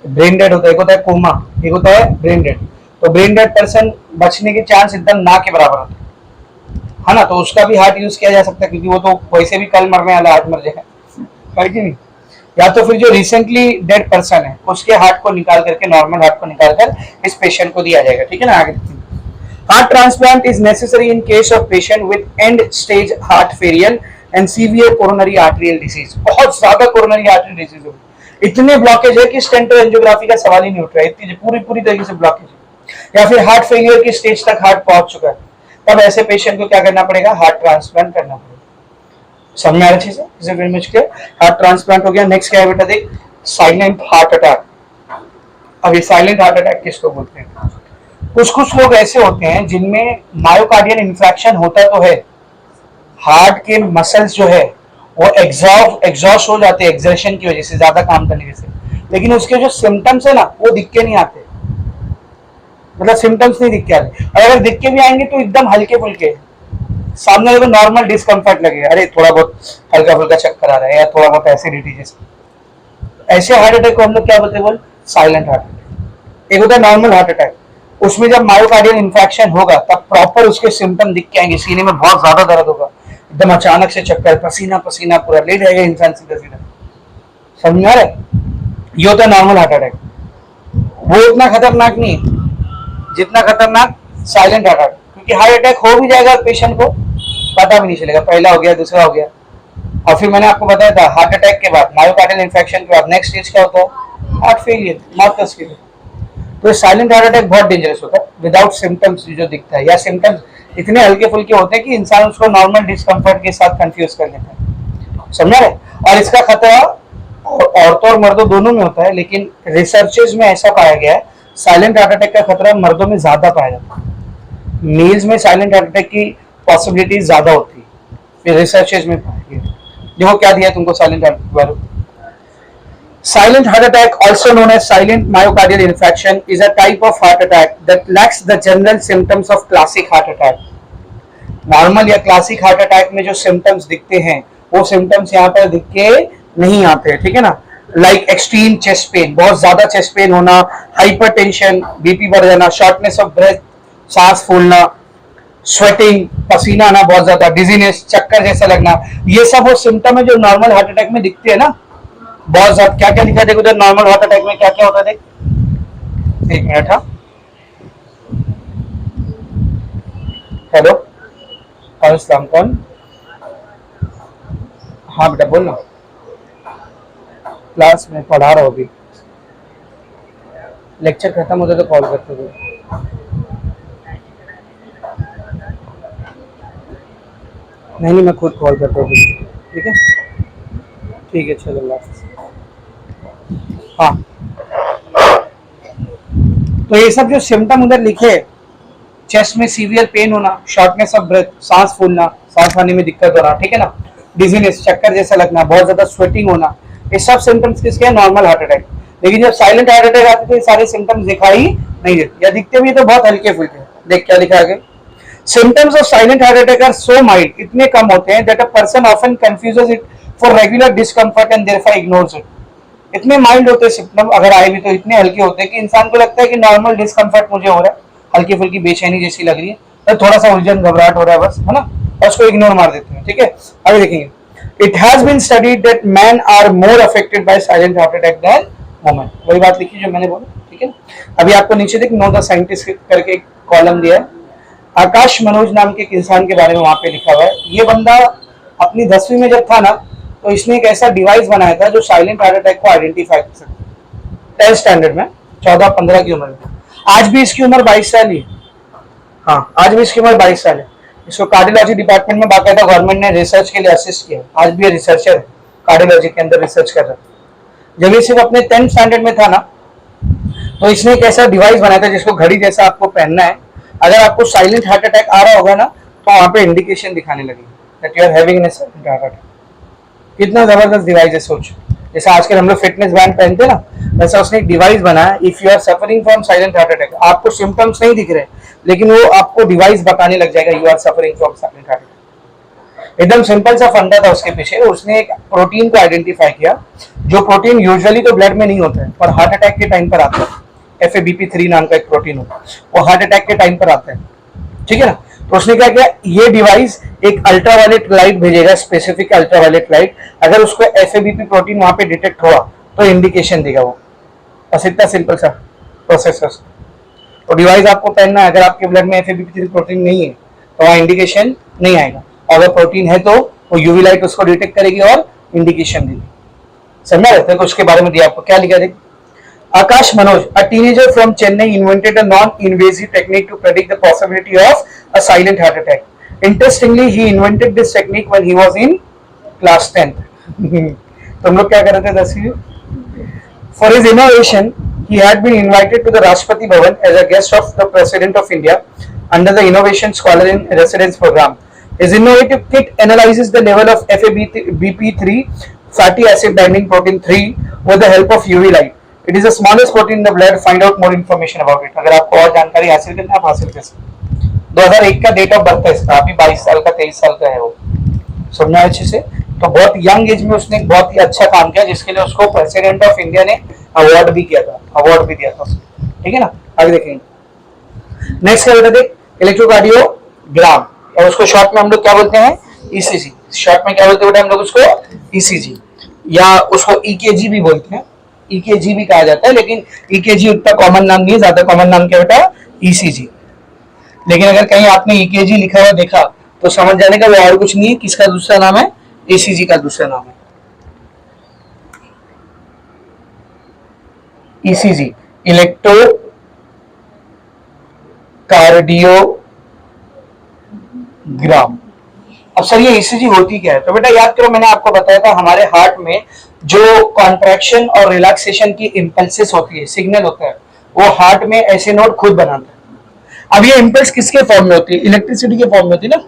ब्रेन डेड होता है, एक होता है कोमा, एक होता है ब्रेन डेड। तो ब्रेन डेड पर्सन बचने के चांस एकदम ना के बराबर होते हैं, है ना? तो उसका भी हार्ट यूज किया जा सकता है, क्योंकि वो तो वैसे भी कल मरने वाला हार्ट मर जाएगा, है कि नहीं? या तो फिर जो रिसेंटली डेड पर्सन है उसके हार्ट को निकाल करके, नॉर्मल हार्ट को निकाल कर इस पेशेंट को दिया जाएगा, ठीक है ना? आगे heart transplant is necessary in case of patient with and stage heart failure and severe coronary arterial disease. बहुत ज्यादा कोरोनरी आर्टरी डिसीज हो, इतने ब्लॉकेज है कि स्टेंट एंजियोग्राफी का सवाल ही नहीं उठ रहा है, इतनी पूरी पूरी तरीके से ब्लॉकेज है। या फिर हार्ट फेलियर की स्टेज तक हार्ट पहुंच चुका है, तब ऐसे पेशेंट को क्या करना पड़ेगा? हार्ट ट्रांसप्लांट करना पड़ेगा। समझ में आ रही चीज है? इसे very much clear. Heart transplant हो गया। नेक्स्ट क्या है बेटा? देख, साइलेंट हार्ट अटैक। अब ये साइलेंट हार्ट अटैक किसको बोलते हैं? कुछ कुछ लोग ऐसे होते हैं जिनमें मायोकार्डियल इन्फ्रैक्शन होता तो है, हार्ट के मसल्स जो है वो एग्जॉस्ट हो जाते हैं एक्सर्शन की वजह से, ज्यादा काम करने से, लेकिन उसके जो सिम्टम्स है ना वो दिख के नहीं आते, मतलब सिम्टम्स नहीं दिख के आते, और अगर दिख के भी आएंगे तो एकदम हल्के फुल्के, सामने वाले को नॉर्मल डिस्कम्फर्ट लगेगा, अरे थोड़ा बहुत हल्का फुल्का चक्कर आ रहा है या थोड़ा बहुत एसिडिटी जैसे। ऐसे हार्ट अटैक को हम लोग क्या बोलते हैं बोल? Silent heart attack. एक होता है नॉर्मल हार्ट अटैक, उसमें जब मायोकार्डियल इन्फेक्शन होगा तब प्रॉपर उसके सिम्टम दिख के आएंगे, सीने में बहुत ज्यादा दर्द होगा, एकदम अचानक से चक्कर, पसीना पसीना, पूरा लेट जाएगा इंसान सीधा सीधा। समझ में आ रहा है? ये होता है नॉर्मल हार्ट अटैक। वो उतना खतरनाक नहीं जितना खतरनाक साइलेंट हार्ट अटैक, क्योंकि हार्ट अटैक हो भी जाएगा पेशेंट को पता भी नहीं चलेगा, पहला हो गया, दूसरा हो गया, और फिर मैंने आपको बताया था हार्ट अटैक के बाद, मायोकार्डियल इन्फेक्शन के बाद नेक्स्ट स्टेज क्या होता है? हार्ट फेलियर, मौत का स्टेज। तो साइलेंट हार्ट अटैक बहुत डेंजरस होता है, विदाउट सिम्टम्स जो दिखता है, या सिम्टम्स इतने हल्के फुल्के होते हैं कि इंसान उसको नॉर्मल डिस्कम्फर्ट के साथ कंफ्यूज कर लेता है। समझ रहे? और इसका खतरा औरतों और मर्दों दोनों में होता है, लेकिन रिसर्चेज में ऐसा पाया गया है साइलेंट हार्ट अटैक का खतरा मर्दों में ज्यादा पाया जाता है, मेल्स में साइलेंट हार्ट अटैक की पॉसिबिलिटी ज्यादा होती है, फिर रिसर्चेज में पाया गया। देखो क्या दिया तुमको साइलेंट हार्ट अटैक बारे में। Silent heart attack, also known as silent myocardial infarction, is a type of heart attack that lacks the general symptoms of classic heart attack. Normal या क्लासिक हार्ट अटैक में जो symptoms दिखते हैं वो symptoms यहाँ पर दिख के नहीं आते, ठीक है ना? लाइक एक्सट्रीम चेस्ट पेन, बहुत ज्यादा चेस्ट पेन होना, हाइपरटेंशन, बीपी बढ़ जाना, शॉर्टनेस ऑफ ब्रेथ, सांस फूलना, स्वेटिंग, पसीना आना बहुत ज्यादा, डिजीनेस, चक्कर जैसा लगना, ये सब वो सिम्टम है जो नॉर्मल हार्ट अटैक में दिखते हैं ना बहुत ज्यादा। क्या क्या लिखा है देखो उधर, नॉर्मल हार्ट अटैक में क्या क्या होता है देख, एक मिनट। हाँ हेलो, अस्सलाम कौन? हाँ बेटा बोल ना, क्लास में पढ़ा रहा हूँ अभी। लेक्चर खत्म होता तो कॉल करते थे। नहीं मैं खुद कॉल करता हूँ। ठीक है ठीक है चलो अल्लाह हाफिज़। हाँ तो ये सब जो सिम्टम उधर लिखे, चेस्ट में सीवियर पेन होना, शॉर्टनेस ऑफ ब्रेथ, सांस फूलना, सांस आने में दिक्कत हो रहा, ठीक है ना, डिजीनेस, चक्कर जैसा लगना, बहुत ज्यादा स्वेटिंग होना, ये सब सिम्टम्स किसके हैं? Normal heart attack. लेकिन जब साइलेंट हार्ट अटैक आते थे सारे सिम्टम्स दिखाई नहीं देते, या दिखते भी तो बहुत हल्के फुल्के। देख क्या लिखा आगे, symptoms of silent heart attack are so mild, इतने कम होते हैं, that a person often confuses it for regular discomfort and therefore ignores it. इतने माइल्ड होते हैं सिम्टम, अगर आए भी तो इतने हल्के होते हैं कि इंसान को लगता है कि नॉर्मल डिस्कम्फर्ट मुझे हो रहा है, हल्की फुल्की बेचैनी जैसी लग रही है, तो थोड़ा सा उलझन घबराहट हो रहा है बस, है ना, और उसको इग्नोर मार देते हैं। ठीक है आगे देखेंगे, it has been studied that men are more affected by silent heart attack than women. वही बात लिखी जो मैंने बोला। ठीक है अभी आपको नीचे देख नो द साइंटिस्ट करके एक कॉलम दिया है, आकाश मनोज नाम के एक इंसान के बारे में वहां पे लिखा हुआ है। ये बंदा अपनी 10वीं में जब था ना, तो इसने एक ऐसा डिवाइस बनाया था जो साइलेंट हार्ट अटैक को आइडेंटिफाई कर सकता है। 10th स्टैंडर्ड में 14-15 की उम्र में। आज भी इसकी उम्र 22 साल ही है। हाँ आज भी इसकी उम्र 22 साल है। इसको कार्डियोलॉजी डिपार्टमेंट में बाकायदा गवर्नमेंट ने रिसर्च के लिए असिस्ट किया। आज भी ये रिसर्चर कार्डियोलॉजी के अंदर रिसर्च कर रहा है। जब ये सिर्फ अपने 10th स्टैंडर्ड में था ना, तो इसने एक ऐसा डिवाइस बनाया था जिसको घड़ी जैसा आपको पहनना है। अगर आपको साइलेंट हार्ट अटैक आ रहा होगा ना, तो वहां पे इंडिकेशन दिखाने लगी that you are having an silent heart attack. कितना जबरदस्त डिवाइस है, सोच। जैसे आजकल हम लोग फिटनेस बैंड पहनते हैं ना, वैसा उसने एक डिवाइस बनाया। If you are suffering from silent heart attack, आपको सिम्टम्स नहीं दिख रहे, लेकिन वो आपको डिवाइस बताने लग जाएगा you are suffering from silent heart attack. एकदम सिंपल सा फंडा था उसके पीछे। उसने एक प्रोटीन को आइडेंटिफाई किया, जो प्रोटीन यूजुअली तो ब्लड में नहीं होता है, पर हार्ट अटैक के टाइम पर आता है। FABP3 नाम का एक प्रोटीन होता है, वो हार्ट अटैक के टाइम पर आता है। ठीक है ना, तो उसने क्या किया, ये डिवाइस एक अल्ट्रावायलेट लाइट भेजेगा, स्पेसिफिक अल्ट्रावायलेट लाइट। अगर उसको FABP प्रोटीन वहां पे डिटेक्ट हुआ तो इंडिकेशन देगा वो। बस इतना सिंपल सा प्रोसेस है। तो डिवाइस आपको पहनना है, अगर आपके ब्लड में FABP3 प्रोटीन नहीं है तो वहां इंडिकेशन नहीं आएगा, अगर प्रोटीन है तो वो यूवी लाइट उसको डिटेक्ट करेगी और इंडिकेशन देगी। समझा रहता है? उसके बारे में दिया आपको, क्या लिखा देखिए, Akash Manoj, a teenager from Chennai, invented a non-invasive technique to predict the possibility of a silent heart attack. Interestingly, he invented this technique when he was in class 10th. तुम लोग क्या कर रहे थे 10वीं? For his innovation, he had been invited to the Rashtrapati Bhavan as a guest of the President of India under the Innovation Scholar in Residence program. His innovative kit analyzes the level of FABP3, fatty acid binding protein 3, with the help of UV light. It is the smallest protein in the blood. Find out more information about it. अगर आपको और जानकारी हासिल करना है, आप हासिल कर सकते। 2001 का डेट ऑफ बर्थ है इसका, अभी 22 साल का 23 साल का है वो। समझना अच्छे से। तो बहुत यंग एज में उसने बहुत ही अच्छा काम किया, जिसके लिए उसको प्रेसिडेंट ऑफ इंडिया ने अवार्ड भी किया था, अवार्ड भी दिया था। ठीक है ना, आगे देखेंगे। नेक्स्ट क्या बेटा देख, इलेक्ट्रोकार्डियोग्राम, और उसको शॉर्ट में हम लोग क्या बोलते हैं? ECG। शॉर्ट में क्या बोलते हैं बेटा हम लोग उसको? ECG, या उसको EKG भी बोलते हैं। EKG भी कहा जाता है, लेकिन EKG उतना कॉमन नाम नहीं है, ज्यादा कॉमन नाम क्या बेटा? ECG। लेकिन अगर कहीं आपने EKG लिखा हुआ देखा तो समझ जाने का वो और कुछ नहीं है, किसका दूसरा नाम है? ECG का दूसरा नाम है। ECG, electro cardiogram. अब सर ये ECG होती क्या है? तो बेटा याद करो, मैंने आपको बताया था हमारे हार्ट में जो कॉन्ट्रैक्शन और रिलैक्सेशन की इंपल्सेस होती है, सिग्नल होता है, वो हार्ट में ऐसे नोट खुद बनाता है। अब ये इंपल्स किसके फॉर्म में होती है? इलेक्ट्रिसिटी के फॉर्म में होती है ना।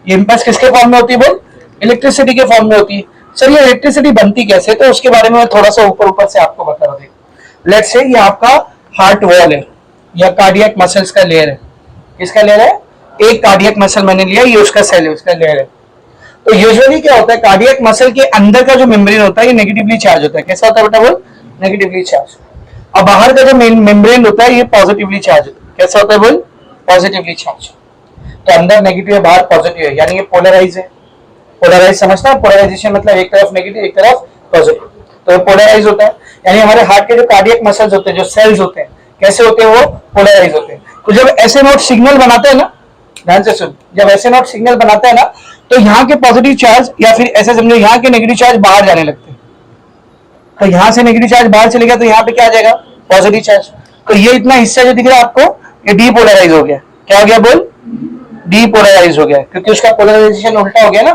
ये इंपल्स किसके फॉर्म में होती है बोल? इलेक्ट्रिसिटी के फॉर्म में होती है। सर ये इलेक्ट्रिसिटी बनती कैसे? तो उसके बारे में मैं थोड़ा सा ऊपर ऊपर से आपको बता रहा हूँ। लेट्स से ये आपका हार्ट वॉल है, या कार्डियक मसल्स का लेयर है। किसका लेयर है? एक कार्डियक मसल मैंने लिया, ये उसका सेल है, उसका लेयर है। तो यूजुअली क्या होता है, कार्डियक मसल के अंदर का जो मेम्ब्रेन होता है ये नेगेटिवली चार्ज होता है। कैसा होता है बेटा बोल? Negatively charge. और बाहर का जो मेम्ब्रेन होता है ये पॉजिटिवली चार्ज होता है। कैसा होता है बोल? Positively charge. तो अंदर नेगेटिव है, बाहर पॉजिटिव है, यानी ये पोलराइज है। पोलराइज समझना है? पोलराइजेशन मतलब एक तरफ नेगेटिव एक तरफ पॉजिटिव, तो ये पोलराइज होता है। यानी हमारे हार्ट के जो कार्डियक मसल्स होते हैं, जो सेल्स होते हैं, कैसे होते हैं? वो पोलराइज होते हैं। तो जब ऐसे नोट सिग्नल बनाते हैं ना, ध्यान से सुन, जब ऐसे नोट सिग्नल बनाता है ना, तो यहाँ के पॉजिटिव चार्ज, या फिर ऐसे समझो यहाँ के नेगेटिव चार्ज बाहर जाने लगते हैं। तो यहाँ से नेगेटिव चार्ज बाहर चलेगा तो यहाँ पे क्या आ जाएगा? Positive charge. तो ये इतना हिस्सा जो दिख रहा है आपको, ये डीपोलराइज हो गया। क्या हो गया बोल? डीपोलराइज हो गया, क्योंकि उसका पोलराइजेशन उल्टा हो गया ना।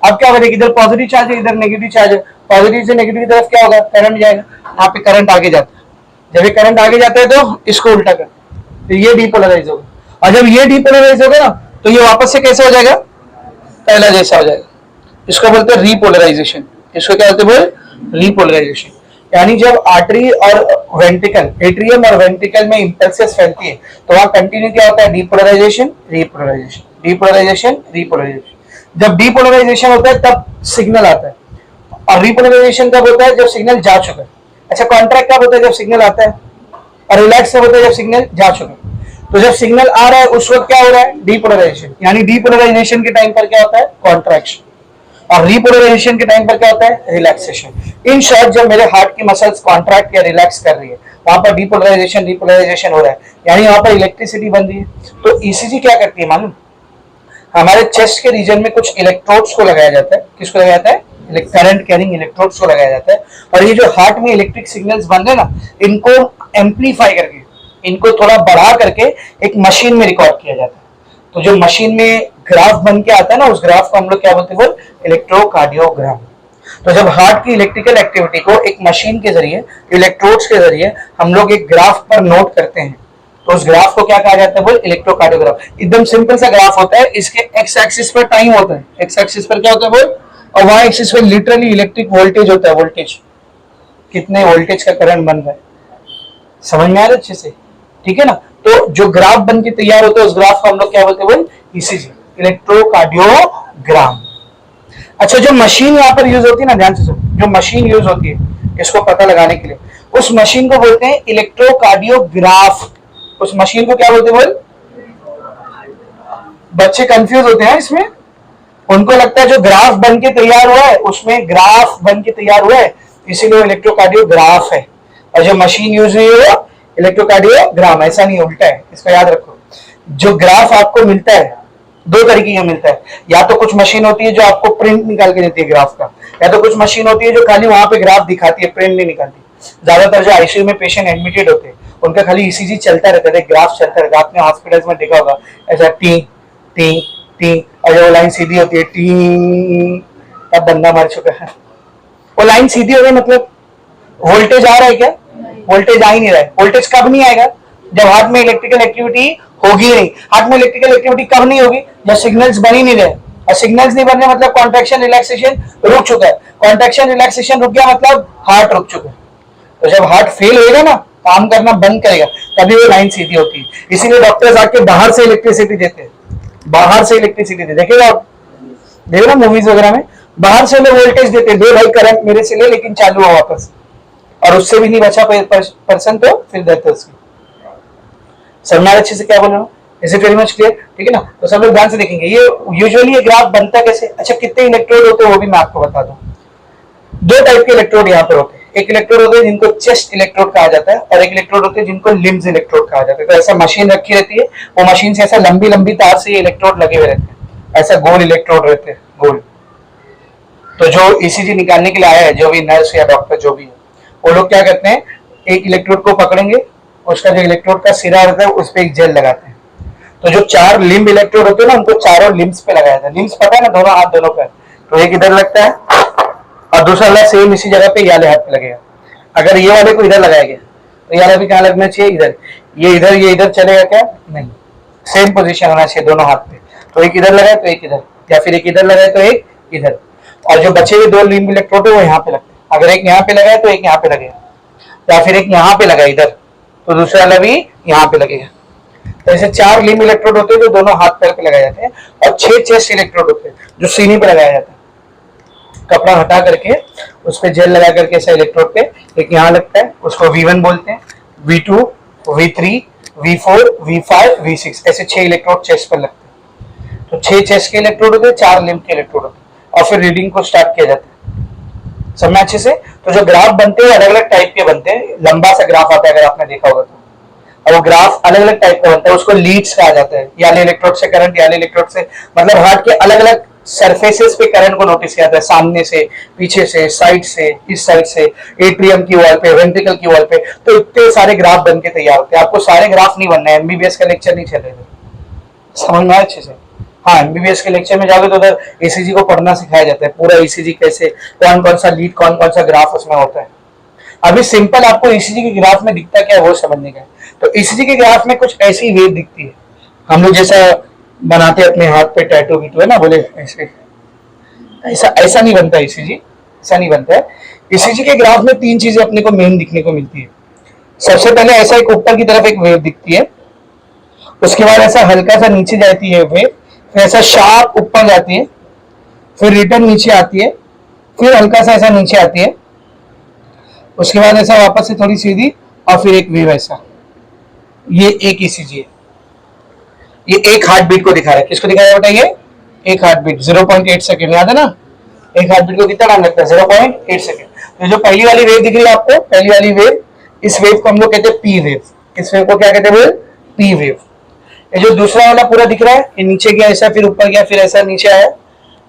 अब क्या होगा, इधर पॉजिटिव चार्ज है, इधर नेगेटिव चार्ज है, पॉजिटिव से नेगेटिव की तरफ क्या होगा, करंट जाएगा। यहाँ पे करंट आगे जाता है, जब ये करंट आगे जाता है तो इसको उल्टा कर, तो ये डीपोलराइज होगा। और जब ये डीपोलराइज होगा ना, तो ये वापस से कैसे हो जाएगा, पहला जैसा हो जाएगा। इसको बोलते हैं रीपोलराइजेशन। इसको क्या बोलते हैं बोल? रीपोलराइजेशन। यानी जब आर्टरी और वेंट्रिकल, एट्रियम और वेंट्रिकल में इंपल्सेस फैलती है, तो वहां कंटिन्यू क्या होता है, डीपोलराइजेशन रीपोलराइजेशन, डीपोलराइजेशन रीपोलराइजेशन। जब डीपोलराइजेशन होता है तब सिग्नल आता है, और रीपोलराइजेशन कब होता है, जब सिग्नल जा चुका है। अच्छा, कॉन्ट्रैक्ट कब होता है, जब सिग्नल आता है, और रिलैक्स कब होता है, जब सिग्नल जा चुका है। तो जब सिग्नल आ रहा है उस वक्त क्या हो रहा है, डीपोलराइजेशन। यानी डीपोलराइजेशन के टाइम पर क्या होता है, कॉन्ट्रैक्शन, और रीपोलराइजेशन के टाइम पर क्या होता है, रिलैक्सेशन। इन शॉर्ट, जब मेरे हार्ट की मसल्स कॉन्ट्रैक्ट या रिलैक्स कर रही है, वहां पर डीपोलराइजेशन रीपोलराइजेशन हो रहा है, यानी वहां पर इलेक्ट्रिसिटी बन रही है। तो ईसीजी क्या करती है मालूम? हमारे चेस्ट के रीजन में कुछ इलेक्ट्रोड्स को लगाया जाता है। किसको लगाया जाता है? करंट कैरिंग इलेक्ट्रोड्स को लगाया जाता है। और ये जो हार्ट में इलेक्ट्रिक सिग्नल्स बन रहे हैं ना, इनको एम्पलीफाई करके, इनको थोड़ा बढ़ा करके एक मशीन में रिकॉर्ड किया जाता है। तो जो मशीन में ग्राफ बन के आता है ना, उस ग्राफ को हम लोग क्या बोलते हैं बोल? इलेक्ट्रोकार्डियोग्राम। तो जब हार्ट की इलेक्ट्रिकल एक्टिविटी को एक मशीन के जरिए, इलेक्ट्रोड्स के जरिए हम लोग एक ग्राफ पर नोट करते हैं, तो उस ग्राफ को क्या कहा जाता है बोल? इलेक्ट्रोकार्डियोग्राफ। एकदम सिंपल सा ग्राफ होता है। इसके एक्स एक्सिस पर टाइम होता है, एक्स एक्सिस पर क्या होता है बोल, और वाई एक्सिस पर लिटरली इलेक्ट्रिक वोल्टेज होता है, वोल्टेज, कितने वोल्टेज का करंट बन रहा है। समझ में आ रहा है अच्छे से? ठीक है ना। तो जो ग्राफ बन के तैयार होता है, उस ग्राफ को हम लोग क्या बोलते हैं बोल? ECG, electrocardiogram. अच्छा, जो मशीन यहाँ पर यूज होती है ना, ध्यान से सुनो, जो मशीन यूज होती है इसको पता लगाने के लिए, उस मशीन को बोलते हैं इलेक्ट्रोकार्डियोग्राफ। उस मशीन को क्या बोलते हैं बोल? बच्चे कंफ्यूज होते हैं इसमें, उनको लगता है जो ग्राफ बन के तैयार हुआ है, उसमें ग्राफ बन के तैयार हुआ है, इसीलिए वो इलेक्ट्रोकार्डियोग्राफ है। और जो मशीन यूज हुई है वो इलेक्ट्रोकार्डियोग्राम। ऐसा नहीं, उल्टा है, इसका याद रखो। जो ग्राफ आपको मिलता है, दो तरीके का मिलता है। या तो कुछ मशीन होती है जो आपको प्रिंट निकाल के देती है ग्राफ का, या तो कुछ मशीन होती है जो खाली वहां पे ग्राफ दिखाती है, प्रिंट नहीं निकालती। ज्यादातर जो आईसीयू में पेशेंट एडमिटेड होते हैं, उनका खाली ईसीजी चलता रहता है, ग्राफ चलता रहता है। आपने हॉस्पिटल्स में देखा होगा, ऐसा टी टी टी, और जो लाइन सीधी होती है टी, तब बंदा मर चुका है। वो लाइन सीधी हो गई मतलब वोल्टेज आ रहा है क्या? वोल्टेज आ ही नहीं रहा है। वोल्टेज कब नहीं आएगा? जब हार्ट में इलेक्ट्रिकल एक्टिविटी होगी नहीं। हार्ट में इलेक्ट्रिकल एक्टिविटी कब नहीं होगी? जब सिग्नल्स बन ही नहीं रहे। और सिग्नल्स नहीं बन रहे मतलब कॉन्ट्रैक्शन रिलैक्सेशन रुक चुका है। कॉन्ट्रैक्शन रिलैक्सेशन रुक गया मतलब हार्ट रुक चुका है। तो जब हार्ट फेल होएगा ना, काम करना बंद करेगा, तभी वो लाइन सीधी होती है। इसीलिए डॉक्टर्स आके बाहर से इलेक्ट्रिसिटी देते हैं, बाहर से इलेक्ट्रिसिटी देते। देखिएगा आप, देखो ना मूवीज वगैरह में, बाहर से लोग वोल्टेज देते हैं, दे भाई करंट मेरे से ले, लेकिन चालू हो वापस, और उससे भी नहीं बचा पर्सन तो फिर डेथ है उसकी। समझ अच्छे से क्या बोल रहा हूँ? Is it very much clear? ठीक है ना। तो सब लोग ध्यान से देखेंगे। ये यूजुअली ये ग्राफ बनता कैसे? अच्छा, कितने इलेक्ट्रोड होते हैं वो भी मैं आपको बता दूं। दो टाइप के इलेक्ट्रोड यहाँ पर होते हैं। एक इलेक्ट्रोड होते हैं जिनको चेस्ट इलेक्ट्रोड कहा जाता है, और एक इलेक्ट्रोड होते हैं जिनको लिम्स इलेक्ट्रोड कहा जाता है। तो ऐसा मशीन रखी रहती है, वो मशीन से ऐसा लंबी लंबी तार से ये इलेक्ट्रोड लगे हुए रहते हैं, ऐसा गोल इलेक्ट्रोड रहते हैं, गोल। तो जो ईसीजी निकालने के लिए आया है, जो भी नर्स या डॉक्टर जो भी है, वो लोग क्या करते हैं, एक इलेक्ट्रोड को पकड़ेंगे, उसका जो इलेक्ट्रोड का सिरा रहता है उस पर एक जेल लगाते हैं। तो जो चार लिम्ब इलेक्ट्रोड होते हैं ना, उनको चारों लिम्स पे लगाया जाता है। लिम्स पता है ना, दोनों हाथ दोनों पे। तो एक इधर लगता है और दूसरा वाला सेम इसी जगह पे ये वाले हाथ पे लगेगा। अगर ये वाले को इधर लगाया गया तो ये वाला भी कहाँ लगना चाहिए? इधर। ये इधर चलेगा क्या? नहीं, सेम पोजीशन होना चाहिए दोनों हाथ पे। तो एक इधर लगाए तो एक इधर, या फिर एक इधर लगाए तो एक इधर। और जो बचे हुए दो लिम्ब इलेक्ट्रोड है वो यहाँ पे लगते हैं। अगर एक यहाँ पे लगाए तो एक यहाँ पे लगेगा, या फिर एक यहाँ पे लगा इधर तो दूसरा वाला भी यहाँ पे लगेगा। तो ऐसे चार लिम्ब इलेक्ट्रोड होते हैं जो दोनों हाथ पैर पे लगाए जाते हैं, और 6 चेस्ट इलेक्ट्रोड होते हैं जो सीने पे लगाया जाता है। कपड़ा हटा करके उस पर जेल लगा करके ऐसा इलेक्ट्रोड पे एक यहाँ लगता है, उसको V1 बोलते हैं, V2, V3, V4, V5, V6, ऐसे 6 इलेक्ट्रोड चेस्ट पर लगते हैं। तो 6 चेस्ट के इलेक्ट्रोड होते हैं, 4 लिम्ब के इलेक्ट्रोड होते हैं, और फिर रीडिंग को स्टार्ट किया जाता है। समझना अच्छे से। तो जो ग्राफ बनते हैं अलग अलग टाइप के बनते हैं। लंबा सा ग्राफ आता है अगर आपने देखा होगा तो, और वो ग्राफ अलग अलग टाइप का बनता है, उसको लीड्स कहा जाता है। याले इलेक्ट्रोड से करंट, याले इलेक्ट्रोड से, मतलब हार्ट के अलग अलग सरफेसेस पे करंट को नोटिस किया जाता है, सामने से, पीछे से, साइड से, इस साइड से, एट्रियम की वॉल पे, वेंट्रिकल की वॉल पे। तो इतने सारे ग्राफ बन के तैयार होते हैं। आपको सारे ग्राफ नहीं बनना है, एमबीबीएस का लेक्चर नहीं चलेगा, समझ में आया अच्छे से। हाँ, एमबीबीएस के लेक्चर में जाओगे तो उधर ईसीजी को पढ़ना सिखाया जाता है, पूरा ईसीजी कैसे, कौन कौन सा लीड, कौन कौन सा ग्राफ उसमें होता है। अभी सिंपल आपको ईसीजी के ग्राफ में दिखता क्या है वो समझने का है। तो ईसीजी के ग्राफ में कुछ ऐसी वेव दिखती है, हम लोग जैसा बनाते हैं अपने हाथ पे टैटू वीटू है ना, बोले ऐसे, ऐसा ऐसा नहीं बनता ईसीजी, ऐसा नहीं बनता है। ईसीजी के ग्राफ में तीन चीजें अपने को मेन दिखने को मिलती है। सबसे पहले ऐसा एक ऊपर की तरफ एक वेव दिखती है, उसके बाद ऐसा हल्का सा नीचे जाती है वेव, फिर ऐसा शार्प ऊपर जाती है, फिर रिटर्न नीचे आती है, फिर हल्का सा ऐसा नीचे आती है, उसके बाद ऐसा वापस से थोड़ी सीधी, और फिर एक वेव ऐसा। ये एक ईसीजी है, ये एक हार्ट बीट को दिखा रहा है। किसको दिखा रहा है बेटा? ये एक हार्ट बीट, 0.8 सेकेंड, याद है ना? एक हार्ट बीट को कितना टाइम लगता है? 0.8 सेकेंड। तो जो पहली वाली वेव दिख रही है आपको, पहली वाली वेव, इस वेव को हम लोग कहते हैं पी वेव। इस वेव को क्या कहते हैं? P wave. ये जो दूसरा वाला पूरा दिख रहा है, ये नीचे गया ऐसा, फिर ऊपर गया, फिर ऐसा नीचे आया,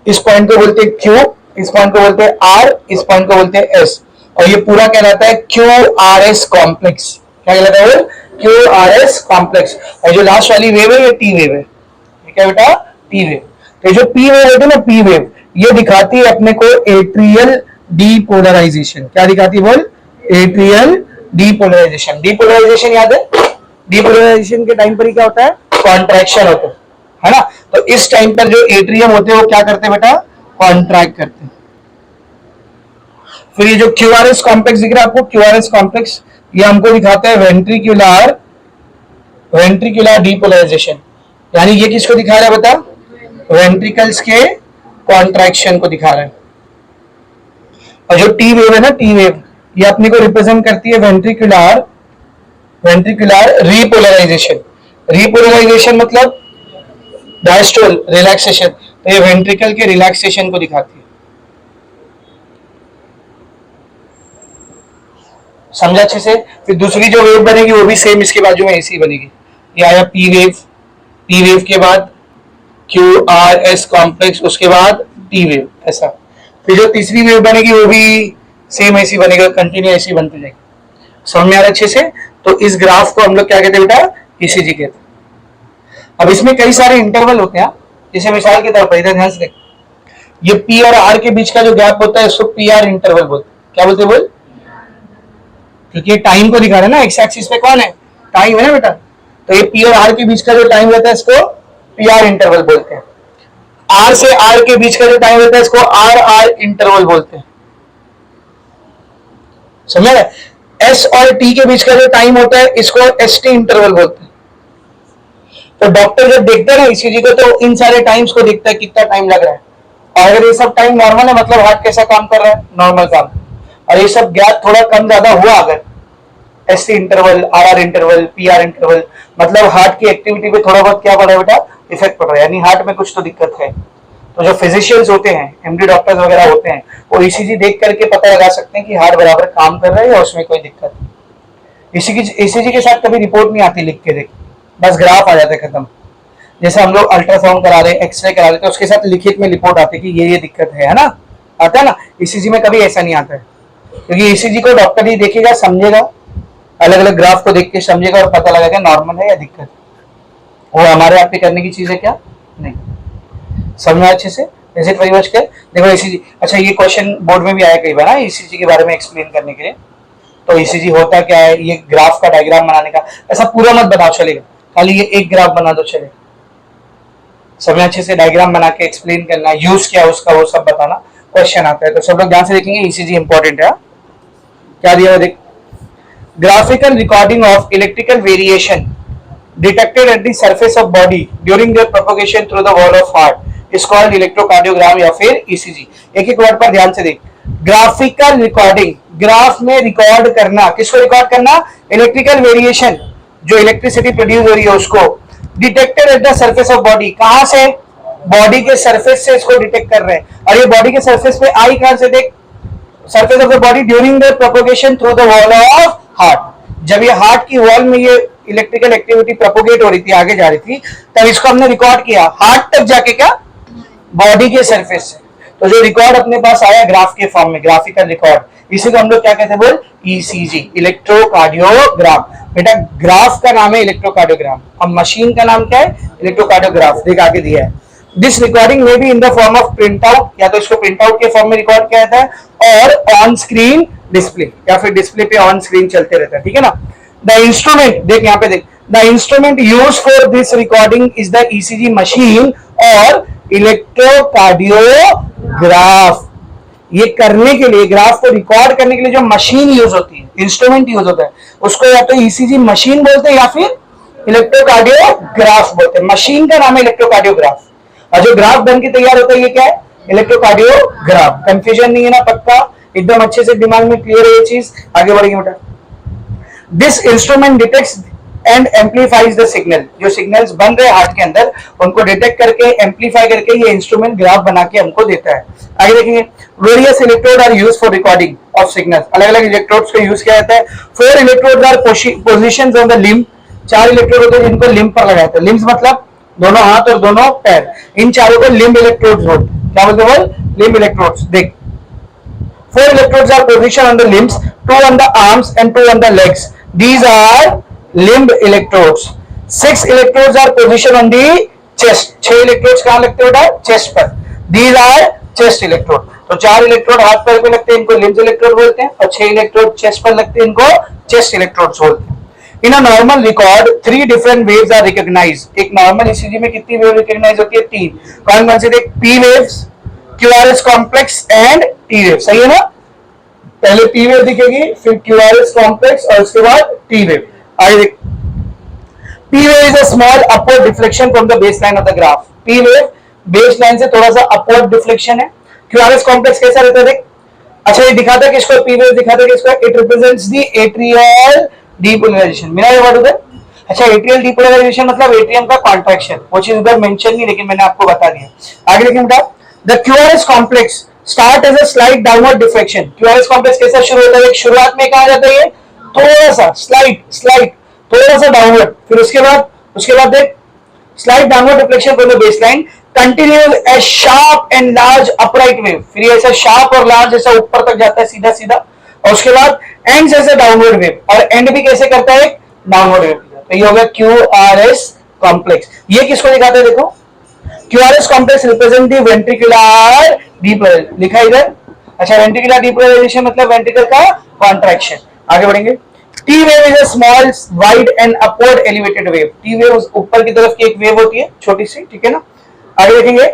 इस पॉइंट को बोलते हैं क्यू, इस पॉइंट को बोलते हैं आर, इस पॉइंट को बोलते हैं एस, और ये पूरा कहलाता है क्यू आर एस कॉम्प्लेक्स। क्या कहलाता है? Q R S complex. और जो लास्ट वाली वेव है ये टी वेव है। ये क्या बेटा? T wave. तो जो पी वेव होती है ना, पी वेव, ये दिखाती है अपने को एट्रियल डीपोलराइजेशन। क्या दिखाती है बोल? Atrial depolarisation. डीपोलराइजेशन याद है? डीपोलराइजेशन के टाइम पर ही क्या होता है? कॉन्ट्रैक्शन होता है ना? तो इस टाइम पर जो एट्रियम होते हैं वो क्या करते हैं बेटा? कॉन्ट्रैक्ट करते हैं। फिर ये जो क्यूआरएस कॉम्प्लेक्स दिख रहा है आपको, क्यूआरएस कॉम्प्लेक्स, ये हमको दिखाता है वेंट्रिकुलर डीपोलराइजेशन। यानी ये किसको दिखा रहा है बता? वेंट्रिकल्स के कॉन्ट्रैक्शन को दिखा रहा है। और जो टी वेव है ना, टी वेव, ये अपने को रिप्रेजेंट करती है वेंट्रिकुलर रिपोलराइजेशन। रिपोलराइजेशन मतलब डायस्टोल रिलैक्सेशन, तो ये वेंट्रिकल के रिलैक्सेशन को दिखाती है। समझा अच्छे से? फिर दूसरी जो वेव बनेगी वो भी सेम इसके बाजू में ऐसी बनेगी। ये आया पी वेव, पी वेव के बाद क्यू आर एस कॉम्प्लेक्स, उसके बाद टी वेव, ऐसा। फिर जो तीसरी वेव बनेगी वो भी सेम ऐसी बनेगी, कंटिन्यू ऐसी बनती जाएगी। समझ में आ रहा अच्छे से? तो इस ग्राफ को हम लोग क्या कहते हैं बेटा? ईसीजी कहते हैं। अब इसमें कई सारे इंटरवल होते हैं, जैसे मिसाल के तौर पर इधर ध्यान से देख, ये पी और आर के बीच का जो गैप होता है उसको पी आर इंटरवल बोलते हैं। क्या बोलते हैं बोल? क्योंकि ये टाइम को दिखा रहा है ना, एक्स एक्सिस पे कौन है? टाइम है ना बेटा। तो ये पी और आर के बीच का जो टाइम रहता है इसको पी आर इंटरवल बोलते हैं। आर से आर के बीच का जो टाइम रहता है इसको आर आर इंटरवल बोलते हैं। समझ रहे? एस और टी के बीच का जो टाइम होता है इसको एस टी इंटरवल बोलते हैं। तो डॉक्टर जब देखता है ना ईसीजी को, तो इन सारे टाइम्स को देखता है कितना टाइम लग रहा है, और अगर ये सब टाइम नॉर्मल है मतलब हार्ट कैसा काम कर रहा है? नॉर्मल काम। और ये सब गैप थोड़ा कम ज्यादा हुआ अगर, S T interval, R R interval, P R interval, मतलब हार्ट की एक्टिविटी पे थोड़ा बहुत क्या पड़ रहा है बेटा? इफेक्ट पड़ रहा है, यानी हार्ट में कुछ तो दिक्कत है। तो जो फिजिशियंस होते हैं, एमडी डॉक्टर्स वगैरह होते हैं, वो ईसीजी देख करके पता लगा सकते हैं कि हार्ट बराबर काम कर रहा है या उसमें कोई दिक्कत है। ईसीजी के साथ कभी रिपोर्ट नहीं आती लिख के, देख बस ग्राफ आ जाते खत्म। जैसे हम लोग अल्ट्रासाउंड करा रहे हैं, एक्सरे करा रहे हैं, तो उसके साथ लिखित में रिपोर्ट आती है कि ये दिक्कत है ना, आता है ना। ईसीजी में कभी ऐसा नहीं आता है, क्योंकि ईसीजी को डॉक्टर ही देखेगा, समझेगा, अलग अलग ग्राफ को देख के समझेगा और पता लगेगा नॉर्मल है या दिक्कत है। वो हमारे आप पे करने की चीज है क्या? नहीं। समझना अच्छे से? जैसे वेरी मच कर देखो ईसीजी। अच्छा, ये क्वेश्चन बोर्ड में भी आया कई बार ना ईसीजी के बारे में एक्सप्लेन करने के लिए। तो ईसीजी होता क्या है, ये ग्राफ का डायग्राम बनाने का, ऐसा पूरा मत बनाओ चलेगा, खाली ये एक ग्राफ बना दो चलेगा। समझ अच्छे से? डायग्राम बना के एक्सप्लेन करना, यूज क्या उसका वो सब बताना, क्वेश्चन आता है। तो सब लोग ध्यान से देखेंगे, ईसीजी इंपॉर्टेंट है। क्या दिया देख, graphical recording of electrical variation detected at the surface of body during their propagation through the wall of heart is called electrocardiogram या फिर ECG। एक एक वर्ड पर ध्यान से देख। ग्राफिकल रिकॉर्डिंग, ग्राफ में रिकॉर्ड करना, किसको रिकॉर्ड करना? इलेक्ट्रिकल वेरिएशन, जो इलेक्ट्रिसिटी प्रोड्यूस हो रही है उसको। Detected at the surface of body, कहां से? बॉडी के सरफेस से इसको डिटेक्ट कर रहे हैं। और ये बॉडी के सरफेस पे आई कहां से? देख, surface of the body during the propagation through the wall of heart. जब ये हार्ट की वॉल में ये इलेक्ट्रिकल एक्टिविटी प्रोपोगेट हो रही थी, आगे जा रही थी, तब इसको हमने रिकॉर्ड किया। हार्ट तक जाके क्या बॉडी के सरफेस से। तो जो रिकॉर्ड अपने पास आया ग्राफ के फॉर्म में, ग्राफिकल रिकॉर्ड, इसी को हम लोग क्या कहते हैं बोल, ईसीजी, इलेक्ट्रोकार्डियोग्राम। बेटा ग्राफ का नाम है इलेक्ट्रोकार्डियोग्राम, अब मशीन का नाम क्या है, इलेक्ट्रोकार्डियोग्राफ। देख आगे दिया है, दिस रिकॉर्डिंग में be in the form of print out, या तो इसको प्रिंट आउट के फॉर्म में रिकॉर्ड किया जाता है, और ऑन स्क्रीन डिस्प्ले, या फिर डिस्प्ले पे ऑन स्क्रीन चलते रहता है, ठीक है ना। द इंस्ट्रूमेंट, देख यहाँ पे देख, the instrument use for this recording is the ECG machine और इलेक्ट्रोकार्डियोग्राफ। ये करने के लिए, ग्राफ को रिकॉर्ड करने के लिए जो मशीन यूज होती है, इंस्ट्रूमेंट यूज होता है, उसको या तो ईसीजी मशीन बोलते हैं या फिर इलेक्ट्रोकार्डियोग्राफ बोलते हैं। मशीन का नाम है इलेक्ट्रोकार्डियोग्राफ, और जो ग्राफ बन के तैयार होता है ये क्या है, इलेक्ट्रोकार्डियोग्राफ। कंफ्यूजन नहीं है ना, पक्का एकदम अच्छे से दिमाग में क्लियर है ये चीज। आगे बढ़ेंगे बेटा। This instrument detects and amplifies the signal, जो सिग्नल्स बन रहे हार्ट के अंदर उनको डिटेक्ट करके एम्पलीफाई करके ये इंस्ट्रूमेंट ग्राफ बना के हमको देता है। आगे देखेंगे, various electrode are used for recording of signals, अलग अलग इलेक्ट्रोड्स को यूज किया जाता है। 4 electrodes are positions on the limb, 4 electrode होते हैं जिनको लिम्ब पर लगाया जाता है। लिम्ब मतलब दोनों हाथ और दोनों पैर, इन चारों को लिम्ब इलेक्ट्रोड्स बोलते हैं। क्या बोलते हैं बोल, लिम्ब इलेक्ट्रोड्स। देख 4 electrodes are positioned on the limbs, 2 on the arms and 2 on the legs. These are limb electrodes. 6 electrodes are positioned on the chest. 6 electrodes कहाँ लगते हैं बेटा, चेस्ट पर। These are chest electrode. तो 4 electrode हाथ पैर पे लगते हैं, इनको लिम्ब इलेक्ट्रोड बोलते हैं, और 6 इलेक्ट्रोड चेस्ट पर लगते हैं, इनको चेस्ट इलेक्ट्रोड्स बोलते हैं। In a normal record, 3 different waves are recognized. एक नॉर्मल ईसीजी में कितनी वेव रिकॉग्नाइज होती है, 3। कौन कौन से देख, P waves, QRS complex and T wave, सही है ना। पहले पी वेव दिखेगी, फिर क्यूआरएस कॉम्प्लेक्स, और उसके बाद टी वेव। आगे देख, P wave is a small upward deflection from the base line of the graph. P wave base line से थोड़ा सा अपवर्ड डिफ्लेक्शन है। क्यूआरएस कॉम्प्लेक्स कैसा रहता है देख, अच्छा ये दिखाता है किसको, पी वेव दिखाता है किसको, it represents the atrial depolarisation. मेरा ये वर्ड उधर, अच्छा एट्रियल डीपोलराइजेशन मतलब एट्रियम का कॉन्ट्रैक्शन, वो चीज उधर मेंशन नहीं, लेकिन मैंने आपको बता दिया। आगे देखें बेटा, the QRS complex start as a slight downward deflection. QRS complex कैसा शुरू होता है, शुरुआत में कहा जाता है थोड़ा सा स्लाइट थोड़ा सा डाउनवर्ड, फिर उसके बाद देख slight downward deflection from the baseline continues A sharp and large upright wave. फिर ऐसा शार्प और लार्ज जैसा ऊपर तक जाता है सीधा सीधा, और उसके बाद ends as a downward wave, और एंड भी कैसे करता है, डाउनवर्ड वेव। तो ये हो गया क्यूआरएस कॉम्प्लेक्स। ये किसको दिखाता है देखो, QRS complex represent the ventricular depolarization, लिखा इधर। अच्छा वेंट्रिकुलर डीपोलराइजेशन मतलब वेंट्रिकल का कॉन्ट्रैक्शन। आगे बढ़ेंगे, T wave is a small wide and upward elevated wave. T wave ऊपर की तरफ की एक वेव होती है छोटी सी, ठीक है ना। आगे देखेंगे,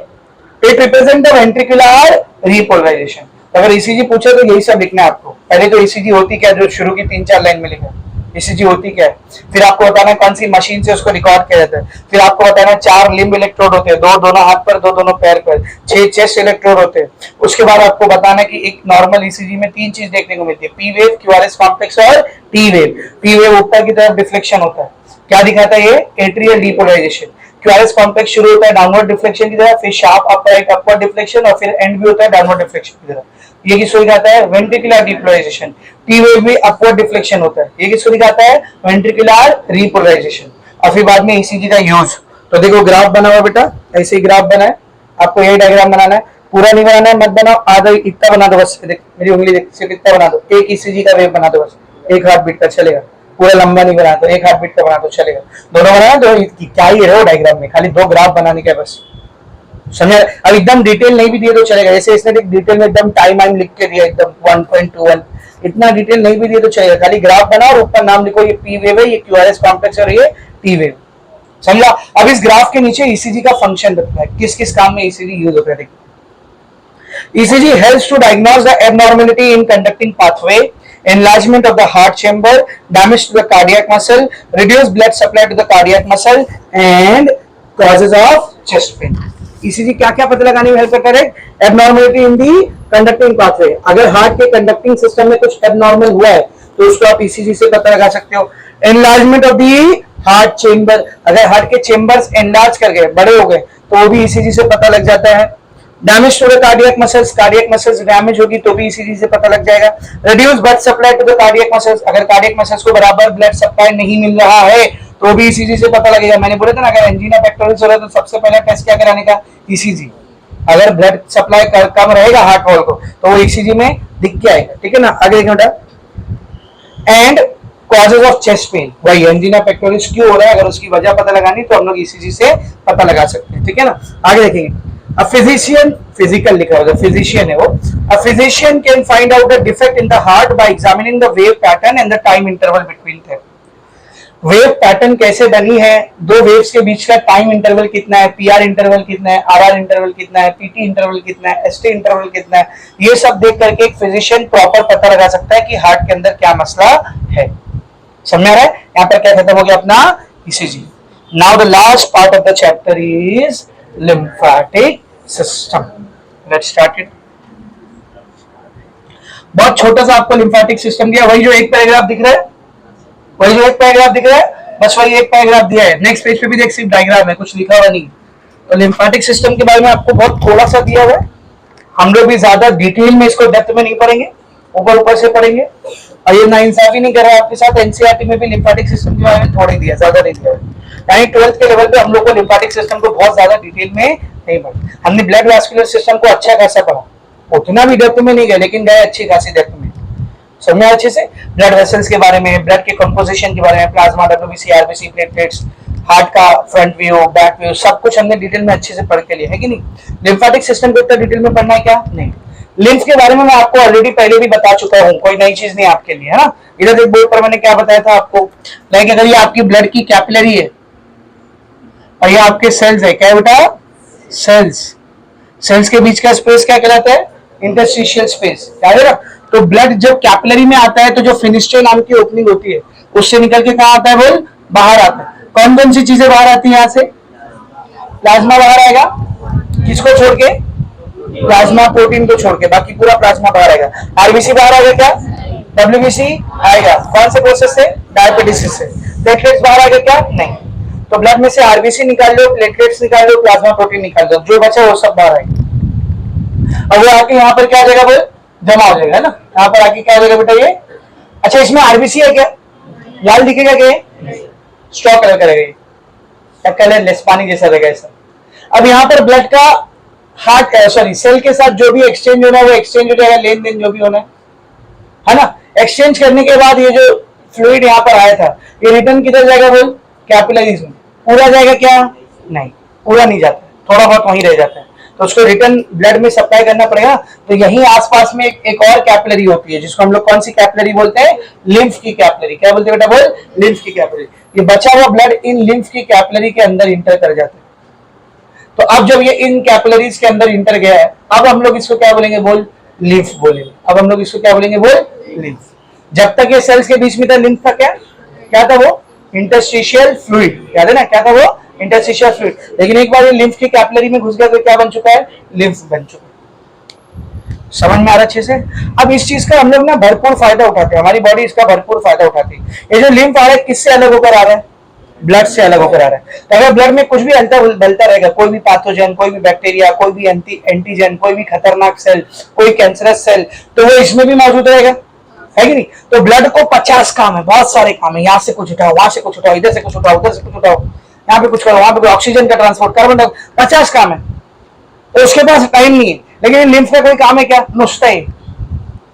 it represent the ventricular repolarization. अगर ईसीजी पूछे तो यही सब लिखना है आपको। पहले तो ईसीजी होती क्या, जो शुरू की 3-4 लाइन में लिखा, ईसीजी होती क्या है, फिर आपको बताना है कौन सी मशीन से उसको रिकॉर्ड किया जाता है, फिर आपको बताना है 4 लिम्ब इलेक्ट्रोड होते हैं, 2 दोनों हाथ पर, 2 दोनों पैर पर, 6 चेस्ट इलेक्ट्रोड होते हैं। उसके बाद आपको बताना है कि एक नॉर्मल ईसीजी में 3 चीज देखने को मिलती है, पी वेव, क्यूआरएस कॉम्प्लेक्स और टी वेव। पी वेव ऊपर की तरफ डिफ्लेक्शन होता है, क्या दिखाता है ये, एट्रियल डीपोलराइजेशन। क्यूआरएस कॉम्प्लेक्स शुरू होता है डाउनवर्ड डिफ्लेक्शन की तरह, फिर शार्प अपराइट अपवर्ड डिफ्लेक्शन, और फिर एंड भी होता है डाउनवर्ड डिफ्लेक्शन की तरह। ये किसको दिखाता है, वेंट्रिकुलर डीपोलराइजेशन। टी वेव भी अपवर्ड डिफ्लेक्शन होता है, ये किसको दिखाता है, वेंट्रिकुलर रिपोलराइजेशन। और फिर बाद में ईसीजी का यूज। तो देखो ग्राफ बना हुआ बेटा, ऐसे ही ग्राफ बना है, आपको यही डायग्राम बनाना है, पूरा नहीं बनाना है, मत बनाओ, आधा इतना बना दो बस। देख मेरी उंगली देख, सिर्फ इतना बना दो, एक ईसीजी का वेव बना दो बस, 1 हार्ट बीट का चलेगा, पूरा लंबा नहीं बना दो, 1 हार्ट बीट का बना दो चलेगा। दोनों बनाना, दो क्या ही है डायग्राम में, खाली 2 ग्राफ बनाने का बस, समझे। अब एकदम डिटेल नहीं भी दिए तो चलेगा, जैसे इसने डिटेल में एकदम टाइम लिख के दिया एकदम 1.21, इतना डिटेल नहीं भी दिए तो चलेगा, खाली ग्राफ बनाओ और ऊपर नाम लिखो, ये पी वेव है, ये क्यूआरएस कॉम्प्लेक्स और ये टी वेव, समझा। अब इस ग्राफ के नीचे ईसीजी का फंक्शन बताया, किस किस काम में ईसीजी यूज होता है। ECG helps to diagnose the abnormality in conducting pathway, enlargement of the heart chamber, damage to the cardiac muscle, reduce blood supply to the cardiac muscle and causes of chest pain. ECG क्या क्या पता लगाने में help करता है, abnormality इन दी conducting pathway. अगर heart के conducting system में कुछ एबनॉर्मल हुआ है तो उसको आप ईसीजी से पता लगा सकते हो। Enlargement of the heart chamber, अगर हार्ट के चेंबर्स एनलार्ज कर गए, बड़े हो गए, तो वो भी ईसीजी से पता लग जाता है। Damage to the cardiac muscles damage होगी तो भी ईसीजी से पता लग जाएगा। Reduce blood supply to the cardiac muscles, अगर कार्डियक मसल्स को बराबर ब्लड सप्लाई नहीं मिल रहा है तो भी ईसीजी से पता लगेगा। मैंने बोला था ना, अगर एंजीना पेक्टोरिस हो रहा है तो सबसे पहला टेस्ट क्या कराने का, ईसीजी। अगर ब्लड सप्लाई कम रहेगा हार्ट वॉल को तो वो ईसीजी में दिख के आएगा, ठीक है ना। आगे देखिए बेटा, and causes of chest pain, वही एंजीना पेक्टोरिस क्यों हो रहा है, अगर उसकी वजह पता लगानी तो हम लोग ईसीजी से पता लगा सकते हैं, ठीक है ना। आगे देखेंगे, अ फिजिशियन, फिजिकल लिखा होगा, फिजिशियन है वो, a physician can find out the defect in the heart by examining the wave pattern and the time interval between them. Wave pattern कैसे बनी है, दो वेव्स के बीच का टाइम इंटरवल कितना है, पीआर इंटरवल कितना है, आरआर इंटरवल कितना है, पीटी इंटरवल कितना है, एसटी इंटरवल कितना है, ये सब देख करके एक फिजिशियन प्रॉपर पता लगा सकता है कि हार्ट के अंदर क्या मसला है। समझ आ रहा है। यहाँ पर क्या खत्म हो गया अपना ECG. Now the last part of the chapter is lymphatic system. Let's start it. बहुत छोटा सा आपको लिम्फेटिक सिस्टम दिया, वही जो एक पैराग्राफ दिख रहा है, वही जो एक पैराग्राफ दिख रहा है, बस वही एक पैराग्राफ दिया है। नेक्स्ट पेज पे भी देख, सिर्फ डायग्राम है, कुछ लिखा हुआ नहीं। तो लिम्फेटिक सिस्टम के बारे में आपको बहुत थोड़ा सा दिया हुआ है, हम लोग भी ज्यादा डिटेल में इसको डेप्थ में नहीं पढ़ेंगे, ऊपर ऊपर से पढ़ेंगे। और ये नाइंसाफी नहीं कर रहा आपके साथ, एनसीईआरटी में भी लिम्फेटिक सिस्टम के बारे में थोड़ा ही दिया, ज्यादा नहीं दिया। यानी 12th के लेवल पे हम लोग को लिम्फेटिक सिस्टम को बहुत ज्यादा डिटेल में नहीं पढ़ा। हमने ब्लड वैस्कुलर सिस्टम को अच्छा खासा पढ़ा, उतना भी डेप्थ में नहीं गए, लेकिन गए अच्छी खासी डेप्थ में। समझे अच्छे से। ब्लड वेसल्स के बारे में, ब्लड के कंपोजिशन के बारे में, plasma, WBC, RBC, platelets, heart का फ्रंट व्यू, बैक व्यू, सब कुछ हमने डिटेल में अच्छे से पढ़ के लिया है कि नहीं। लिम्फेटिक सिस्टम को इतना डिटेल में पढ़ना है क्या, नहीं। लिम्फ के बारे में मैं आपको ऑलरेडी पहले भी बता चुका हूं, कोई नई चीज नहीं आपके लिए, है ना। इधर एक बोर्ड पर मैंने क्या बताया था आपको, लाइक अगर ये आपकी ब्लड की कैपिलरी है और ये आपके सेल्स है, क्या है बेटा, सेल्स। सेल्स के बीच का स्पेस क्या कहलाता है, इंटरस्टिशियल स्पेस, क्या है ना। तो ब्लड जब कैपिलरी में आता है तो जो फिनिस्ट्रे नाम की ओपनिंग होती है उससे निकल के कहां आता है, बोल, बाहर आता है। कौन कौन सी चीजें बाहर आती है यहाँ से, प्लाज्मा बाहर आएगा, किसको छोड़ के, प्लाज्मा प्रोटीन को छोड़ के, बाकी पूरा प्लाज्मा बाहर आएगा। आरबीसी बाहर आएगा क्या, डब्ल्यूबीसी आएगा, कौन से प्रोसेस से, डायबिटीज से। प्लेटलेट्स बाहर आएगा क्या, नहीं। तो ब्लड में से आरबीसी निकाल लो, प्लेटलेट्स निकाल लो, प्लाज्मा प्रोटीन निकाल लो, जो बचा वो सब बाहर आएगा। और वो आके यहाँ पर क्या हो जाएगा, बोल, जमा हो जाएगा, है ना। यहाँ पर आके क्या हो जाएगा बेटा ये, अच्छा इसमें आरबीसी है क्या, लाल दिखेगा क्या, स्ट्रॉ कलर करेगा, कलरलेस पानी जैसा रहेगा ऐसा। अब यहाँ पर ब्लड का हार्ट सॉरी सेल के साथ जो भी एक्सचेंज होना है वो एक्सचेंज हो जाएगा, लेन देन जो भी होना है ना। एक्सचेंज करने के बाद ये जो फ्लूइड यहाँ पर आया था ये रिटर्न किधर जाएगा, बोल, कैपिलरीज में। पूरा जाएगा क्या, नहीं, पूरा नहीं जाता, थोड़ा बहुत वहीं रह जाता है, तो उसको रिटर्न ब्लड में सप्लाई करना पड़ेगा। तो यहीं आसपास में एक और कैपिलरी होती है जिसको हम लोग कौन सी कैपिलरी बोलते हैं, लिम्फ की कैपिलरी। क्या बोलते हैं बेटा, बोल, लिम्फ की कैपिलरी। ये बचा हुआ ब्लड इन लिम्फ की कैपिलरी के अंदर इंटर कर जाता है। तो अब जब ये इन कैपिलरीज के अंदर इंटर गया है, अब हम लोग इसको क्या बोलेंगे, बोल, लिम्फ बोलेंगे। अब हम लोग इसको क्या बोलेंगे, बोल, लिम्फ। जब तक ये सेल्स के बीच में था, लिम्फ था क्या था वो, इंटरस्टिशियल फ्लूइड, याद है ना, क्या था वो, इंटरस्टिशियल फ्लूइड। लेकिन एक बार ये लिम्फ की कैपिलरी में घुस गया तो क्या बन चुका है, लिम्फ बन चुका है। समझ में आ रहा अच्छे से। अब इस चीज का हम लोग ना भरपूर फायदा उठाते हैं, हमारी बॉडी इसका भरपूर फायदा उठाती है। ये जो लिम्फ आ रहा है किससे अलग होकर आ रहा है, ब्लड से अलग होकर आ रहा है। तो अगर ब्लड में कुछ भी अंतर बलता रहेगा, कोई भी पैथोजन, कोई भी बैक्टीरिया, कोई भी एंटीजन, कोई भी खतरनाक सेल, कोई कैंसरस सेल, तो वो इसमें भी मौजूद रहेगा, है कि नहीं। तो ब्लड को 50 काम है, बहुत सारे काम है, यहाँ से कुछ उठाओ, वहां से कुछ उठाओ, इधर से कुछ उठाओ, उधर से कुछ उठाओ, यहाँ पे कुछ करो, वहां पे ऑक्सीजन का ट्रांसपोर्ट, कार्बन डाइऑक्साइड, 50 काम है। तो उसके पास टाइम नहीं है। लेकिन लिम्फ का कोई काम है क्या, नुस्खा है,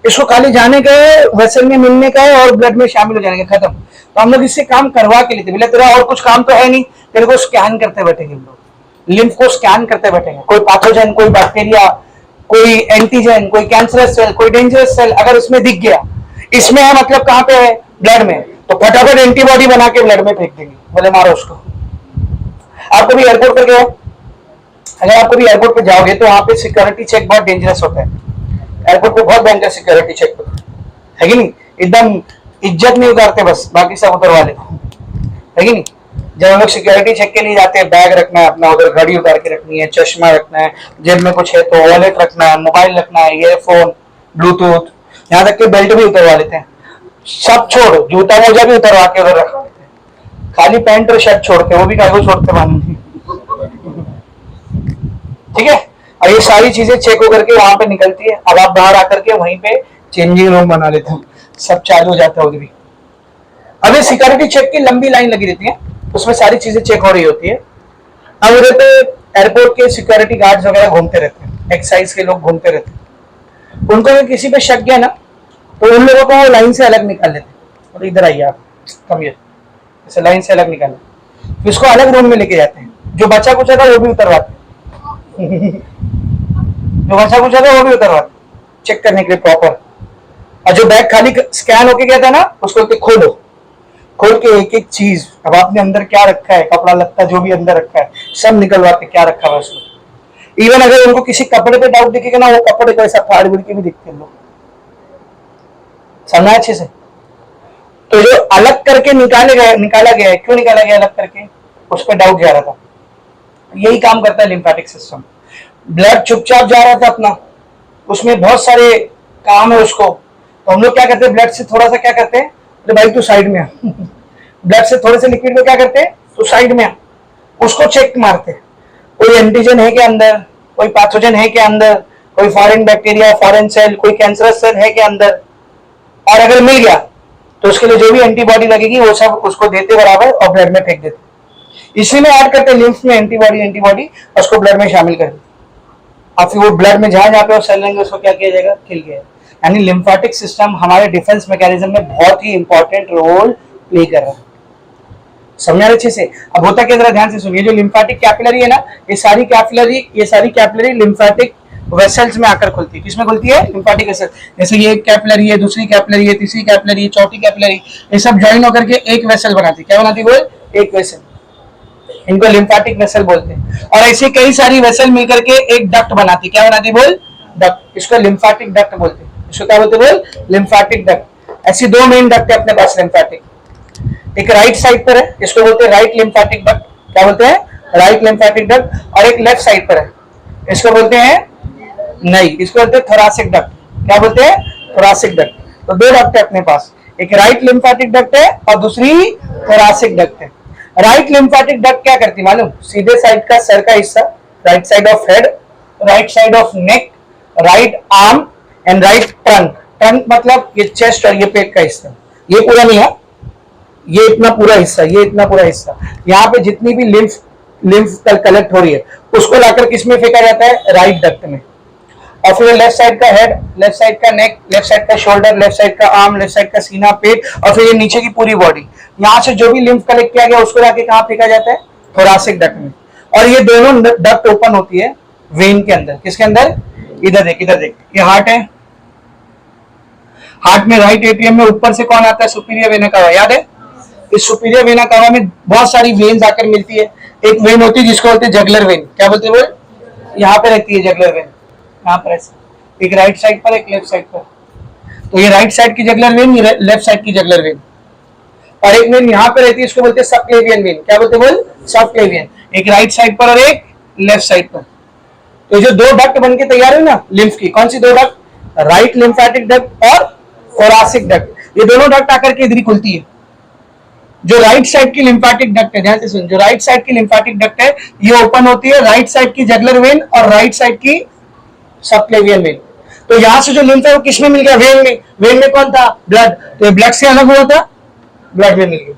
इसको खाली जाने का है, वेसल में मिलने का है और ब्लड में शामिल हो जाने का, खत्म। तो हम लोग इससे काम करवा के लेते, बोले तेरा और कुछ काम तो है नहीं, तेरे को स्कैन करते बैठेंगे हम लोग, लिम्फ को स्कैन करते बैठेंगे। कोई पैथोजन, कोई बैक्टीरिया, कोई एंटीजन, कोई कैंसरस सेल, कोई डेंजरस सेल अगर इसमें दिख गया, इसमें है मतलब कहाँ पे है, ब्लड में, तो फटाफट एंटीबॉडी बना के ब्लड में फेंक देंगे, बोले मारो उसको। आपको भी एयरपोर्ट पर गया, अगर आपको भी एयरपोर्ट पे जाओगे तो वहां पे सिक्योरिटी चेक बहुत डेंजरस होता है। एयरपोर्ट पे बहुत भयंकर सिक्योरिटी चेक होता है कि नहीं, एकदम इज्जत नहीं उतारते, बस बाकी सब उतरवा लेते, है कि नहीं। जब हम लोग सिक्योरिटी चेक के लिए जाते हैं, बैग रखना है अपना, उधर घड़ी उतार के रखनी है, चश्मा रखना है, जेब में कुछ है तो वॉलेट रखना है, मोबाइल रखना है, ईयरफोन, ब्लूटूथ, यहाँ तक के बेल्ट भी उतरवा लेते हैं। सब छोड़, जूता मोजा भी उतरवा के उधर रखा लेते हैं, खाली पैंट और शर्ट छोड़ते, वो भी कागज छोड़ते मालूम, ठीक है। और ये सारी चीजें चेक होकर के वहां पे निकलती है। अब आप बाहर आकर के वहीं पे चेंजिंग रूम बना लेते हो, सब चालू हो जाता है उधर भी। अब ये सिक्योरिटी चेक की लंबी लाइन लगी रहती है, उसमें सारी चीजें चेक हो रही होती है। अब उधर पे एयरपोर्ट के सिक्योरिटी गार्ड्स वगैरह घूमते रहते हैं, एक्सरसाइज के लोग घूमते रहते, उनको अगर किसी पे शक गया ना तो उन लोगों को वो लाइन से अलग निकाल लेते, और इधर आइए आप, कमिए, ऐसे लाइन से अलग निकाले, फिर उसको अलग रूम में लेके जाते हैं, जो बचा कुचा था वो भी उतरवाते जो बचा कुचा था वो भी उतरवाते चेक करने के लिए प्रॉपर। और जो बैग खाली स्कैन होके गया था ना उसको खोलो, खोल के एक एक चीज, अब आपने अंदर क्या रखा है, कपड़ा लगता जो भी अंदर रखा है सब निकलवाते क्या रखा है उसमें। इवन अगर उनको किसी कपड़े पे डाउट दिखेगा ना, वो कपड़े को ऐसा फाड़ के भी दिखते हैं लोग, समझा अच्छे से। तो जो अलग करके निकाला गया है, क्यों निकाला गया अलग करके, उस पर डाउट जा रहा था। यही काम करता है लिम्फेटिक सिस्टम। ब्लड चुपचाप जा रहा था अपना, उसमें बहुत सारे काम है उसको, तो हम लोग क्या करते हैं, ब्लड से थोड़ा सा क्या करते हैं, अरे भाई तू साइड में आ ब्लड से थोड़े से लिक्विड को क्या करते हैं, तू साइड में आ, उसको चेक मारते, कोई एंटीजन है क्या अंदर, कोई पैथोजन है क्या अंदर, कोई फॉरेन बैक्टीरिया, फॉरेन सेल, कोई कैंसरस सेल है क्या अंदर, और अगर मिल गया तो उसके लिए जो भी एंटीबॉडी लगेगी वो सब उसको देते बराबर और ब्लड में फेंक देते। इसी में ऐड करते लिम्फ में एंटीबॉडी और उसको ब्लड में शामिल कर देते, और फिर वो ब्लड में जहां जहां पे वो सेल लेंगे उसको क्या किया जाएगा, किल किया। यानी लिम्फेटिक सिस्टम हमारे डिफेंस मैकेनिज्म में बहुत ही इंपॉर्टेंट रोल प्ले कर रहा है, समझा अच्छे से। अब होता क्या, जरा ध्यान से सुनिए, जो लिम्फेटिक कैपिलरी है ना, ये सारी कैपिलरी लिम्फेटिक वेसल्स में आकर खुलती है। किसमें खुलती है, लिम्फेटिक वेसल। जैसे ये एक कैपिलरी है, दूसरी कैपिलरी है, तीसरी कैपिलरी है, चौथी कैपिलरी, ये सब ज्वाइन होकर के एक वेसल बनाती है। क्या बनाती है, बोल, एक वेसल, इनको लिम्फेटिक वेसल बोलते हैं। और ऐसे कई सारी वेसल मिलकर के एक डक्ट बनाती है। क्या बनाती है, बोल, डक्ट। इसको लिम्फेटिक डक्ट बोलते हैं। इसको क्या बोलते हैं, बोल, लिम्फेटिक डक्ट। ऐसी दो मेन डक्ट है अपने पास लिम्फेटिक, एक राइट साइड पर है, इसको बोलते हैं राइट लिम्फेटिक डक्ट। क्या बोलते हैं, राइट लिम्फेटिक डक्ट। और एक लेफ्ट साइड पर है, इसको बोलते हैं, नहीं, इसको बोलते हैं थोरासिक डक्ट। क्या बोलते हैं, थोरासिक डक्ट। तो दो डक्ट है अपने पास, एक राइट लिम्फेटिक डक्ट है और दूसरी थोरासिक डक्ट है। राइट लिम्फेटिक डक्ट क्या करती है मालूम, सीधे साइड का सर का हिस्सा, right side of head, right side of neck, right arm and right trunk. Trunk मतलब ये चेस्ट और ये पेट का हिस्सा, ये पूरा नहीं है, ये इतना पूरा हिस्सा, ये इतना पूरा हिस्सा, यहाँ पे जितनी भी लिम्फ कलेक्ट हो रही है उसको लाकर किस में फेंका जाता है, राइट डक्ट में। और फिर लेफ्ट साइड का हेड, लेफ्ट साइड का नेक, लेफ्ट साइड का शोल्डर, लेफ्ट साइड का आर्म, लेफ्ट साइड का सीना, पेट, और फिर ये नीचे की पूरी बॉडी, यहाँ से जो भी लिम्फ कलेक्ट किया गया उसको लाके कहाँ फेंका जाता है, थोरासिक डक्ट में। और ये दोनों डक्ट ओपन होती है वेन के अंदर। किसके अंदर, इधर देख, इधर देख, ये हार्ट है, हार्ट में राइट एट्रियम में ऊपर से कौन आता है, सुपीरियर वेना कावा, याद है। इस सुपीरियर वेना कावा में बहुत सारी वेन्स आकर मिलती है। एक वेन होती है जिसको बोलते हैं जगलर वेन। क्या बोलते हैं, वो यहाँ पे रहती है जगलर वेन, यहाँ पर ऐसे, एक राइट साइड पर, एक लेफ्ट साइड पर। तो ये राइट साइड की जगलर वेन, ये लेफ्ट साइड की जगलर वेन। और एक वेन यहाँ पे रहती है, इसको बोलते हैं सबक्लेवियन वेन। क्या बोलते हैं, बोल, सबक्लेवियन। एक राइट साइड पर और एक लेफ्ट साइड पर। तो जो दो डक्ट बनके तैयार हुई ना लिम्फ की, कौन सी दो डक्ट, राइट लिम्फेटिक डक्ट और थोरासिक डक्ट, ये दोनों डक्ट आकर के इधर ही खुलती है। जो राइट साइड की लिम्फेटिक डक्ट है, ध्यान से सुन, जो राइट साइड की लिम्फेटिक डक्ट है ये ओपन होती है राइट साइड की जगलर वेन और राइट साइड की सबक्लेवियन वेन। तो यहां से जो लिम्फ है वो किसमें मिल गया, वेन में। वेन में कौन था, ब्लड, तो ब्लड से अलग हुआ था, ब्लड में मिल गया।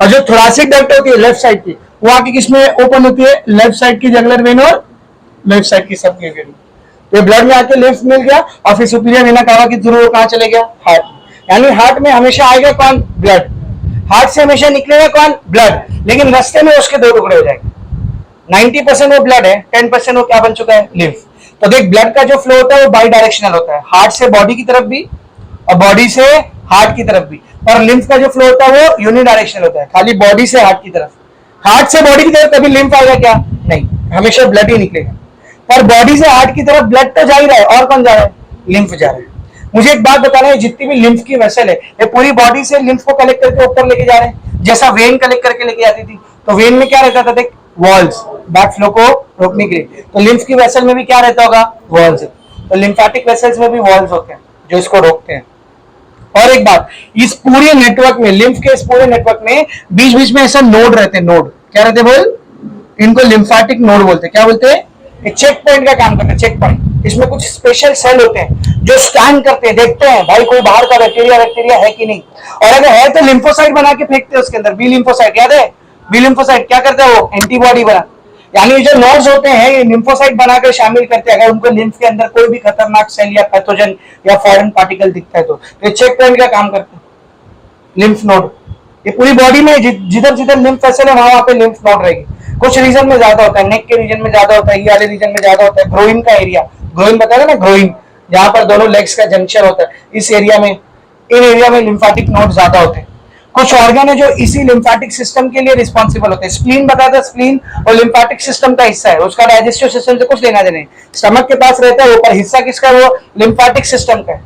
और जो थोरासिक डक्ट होती है लेफ्ट साइड की, वो आके किसमें ओपन होती है, लेफ्ट साइड की जगलर वेन और लेफ्ट साइड की सबक्लेवियन। तो ब्लड में आके लिम्फ मिल गया और फिर सुपीरियर वेना कावा के थ्रू कहां चले गया, हार्ट। यानी हार्ट में हमेशा आएगा कौन, ब्लड। हार्ट से हमेशा निकलेगा कौन, ब्लड, लेकिन रास्ते में उसके दो टुकड़े हो जाएंगे। 90% वो ब्लड है, 10% वो क्या बन चुका है, लिम्फ। तो देख, ब्लड का जो फ्लो होता है वो बाई डायरेक्शनल होता है, हार्ट से बॉडी की तरफ भी और बॉडी से हार्ट की तरफ भी। और लिम्फ का जो फ्लो होता है वो यूनिडायरेक्शनल होता है, खाली बॉडी से हार्ट की तरफ। हार्ट से बॉडी की तरफ कभी लिम्फ आएगा क्या, नहीं, हमेशा ब्लड ही निकलेगा। पर बॉडी से हार्ट की तरफ ब्लड तो जा ही रहा है, और कौन जा रहा है, लिम्फ जा रहा है। मुझे एक बात बताना है, जितनी भी लिम्फ की वेसल है ये पूरी बॉडी से लिम्फ को कलेक्ट करके ऊपर लेके जा रहे हैं, जैसा वेन कलेक्ट करके लेके जाती थी। तो वेन में क्या रहता था, देख, वॉल्स, बैक फ्लो को रोकने के लिए। तो लिम्फ की वेसल में भी क्या रहता होगा, वॉल्स। तो लिम्फेटिक वेसल्स में भी वॉल्स होते हैं जो इसको रोकते हैं। और एक बात, इस पूरे नेटवर्क में, लिम्फ के इस पूरे नेटवर्क में बीच बीच में ऐसा नोड रहते हैं, नोड क्या रहते हैं, बोल, इनको लिम्फेटिक नोड बोलते हैं। क्या बोलते हैं, चेक पॉइंट का काम करते हैं, चेक पॉइंट। इसमें कुछ स्पेशल सेल होते हैं जो स्कैन करते हैं, देखते हैं भाई कोई बाहर का बैक्टीरिया है कि नहीं, और अगर है तो लिम्फोसाइट बना के फेंकते हैं उसके अंदर, बी लिम्फोसाइट, याद है, बी लिम्फोसाइट क्या करता है, वो एंटीबॉडी बना। यानी जो नोड्स होते हैं ये लिम्फोसाइट बनाकर शामिल करते हैं, अगर उनको लिम्फ के अंदर कोई भी खतरनाक सेल या पैथोजन या फॉरेन पार्टिकल दिखता है तो ये चेक पॉइंट का काम करते हैं लिम्फ नोड। ये पूरी बॉडी में जिधर जिधर लिम्फ वेसल है वहां पे लिम्फ नोड रहेगी। कुछ रीजन में ज्यादा होता है, नेक के रीजन में ज्यादा होता है, ये वाले रीजन में ज्यादा होता है, ग्रोइन का एरिया, ग्रोइन बताया ना, ग्रोइन जहां पर दोनों लेग्स का जंक्शन होता है, इस एरिया में, इन एरिया में लिम्फेटिक नोड ज्यादा होते हैं। कुछ ऑर्गन है जो इसी लिम्फेटिक सिस्टम के लिए रिस्पॉन्सिबल होते हैं। स्प्लीन बताया था, स्प्लीन और लिम्फेटिक सिस्टम का हिस्सा है, उसका डाइजेस्टिव सिस्टम से कुछ लेना देना नहीं, स्टमक के पास रहता है, ऊपर हिस्सा किसका है, वो लिम्फेटिक सिस्टम का है,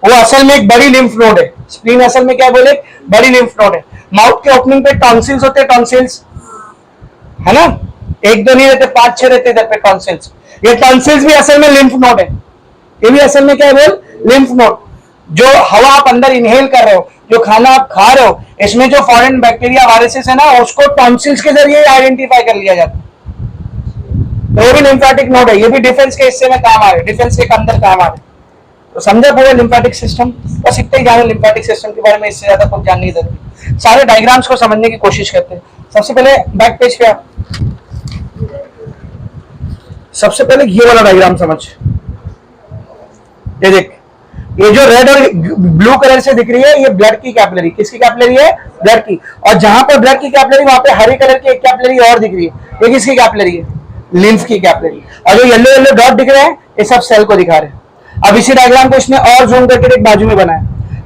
वो असल में एक बड़ी लिम्फ नोड है। स्प्लीन असल में क्या बोले, बड़ी लिम्फ नोड है। माउथ के ओपनिंग पे टॉन्सिल्स होते हैं, टॉन्सिल्स है ना, एक दो नहीं रहते, 5-6 रहते इधर पे टॉन्सिल्स। ये टॉन्सिल्स भी असल में लिम्फ नोड है, ये भी असल में क्या है बोल, लिम्फ नोड। जो हवा आप अंदर इनहेल कर रहे हो, जो खाना आप खा रहे हो, इसमें जो फॉरेन बैक्टीरिया वायरसेस है ना, उसको टॉन्सिल्स के जरिए आइडेंटिफाई कर लिया जाता है, तो वो भी लिम्फेटिक नोड है। ये भी डिफेंस के हिस्से में काम आ रहे, डिफेंस के अंदर काम आ रहे। तो समझा पूरा लिम्फेटिक सिस्टम, बस इतना ही जानो लिम्फेटिक सिस्टम के बारे में, इससे ज्यादा कुछ जानने की जरूरत नहीं। सारे डायग्राम्स को समझने की कोशिश करते हैं। सबसे पहले बैक पेज पे, सबसे पहले ये वाला डायग्राम समझ। ये देख, ये जो रेड और ब्लू कलर से दिख रही है, ये ब्लड की कैपिलरी, किसकी कैपिलरी है, ब्लड की। और जहां पर ब्लड की कैपिलरी, वहां पे हरे कलर की एक कैपिलरी और दिख रही है, ये किसकी कैपिलरी है, लिम्फ की कैपिलरी। और जो येलो येलो डॉट दिख रहे हैं, ये सब सेल को दिखा रहे हैं। अब इसी डायग्राम को इसने और जूम करके एक बाजू में बनाया।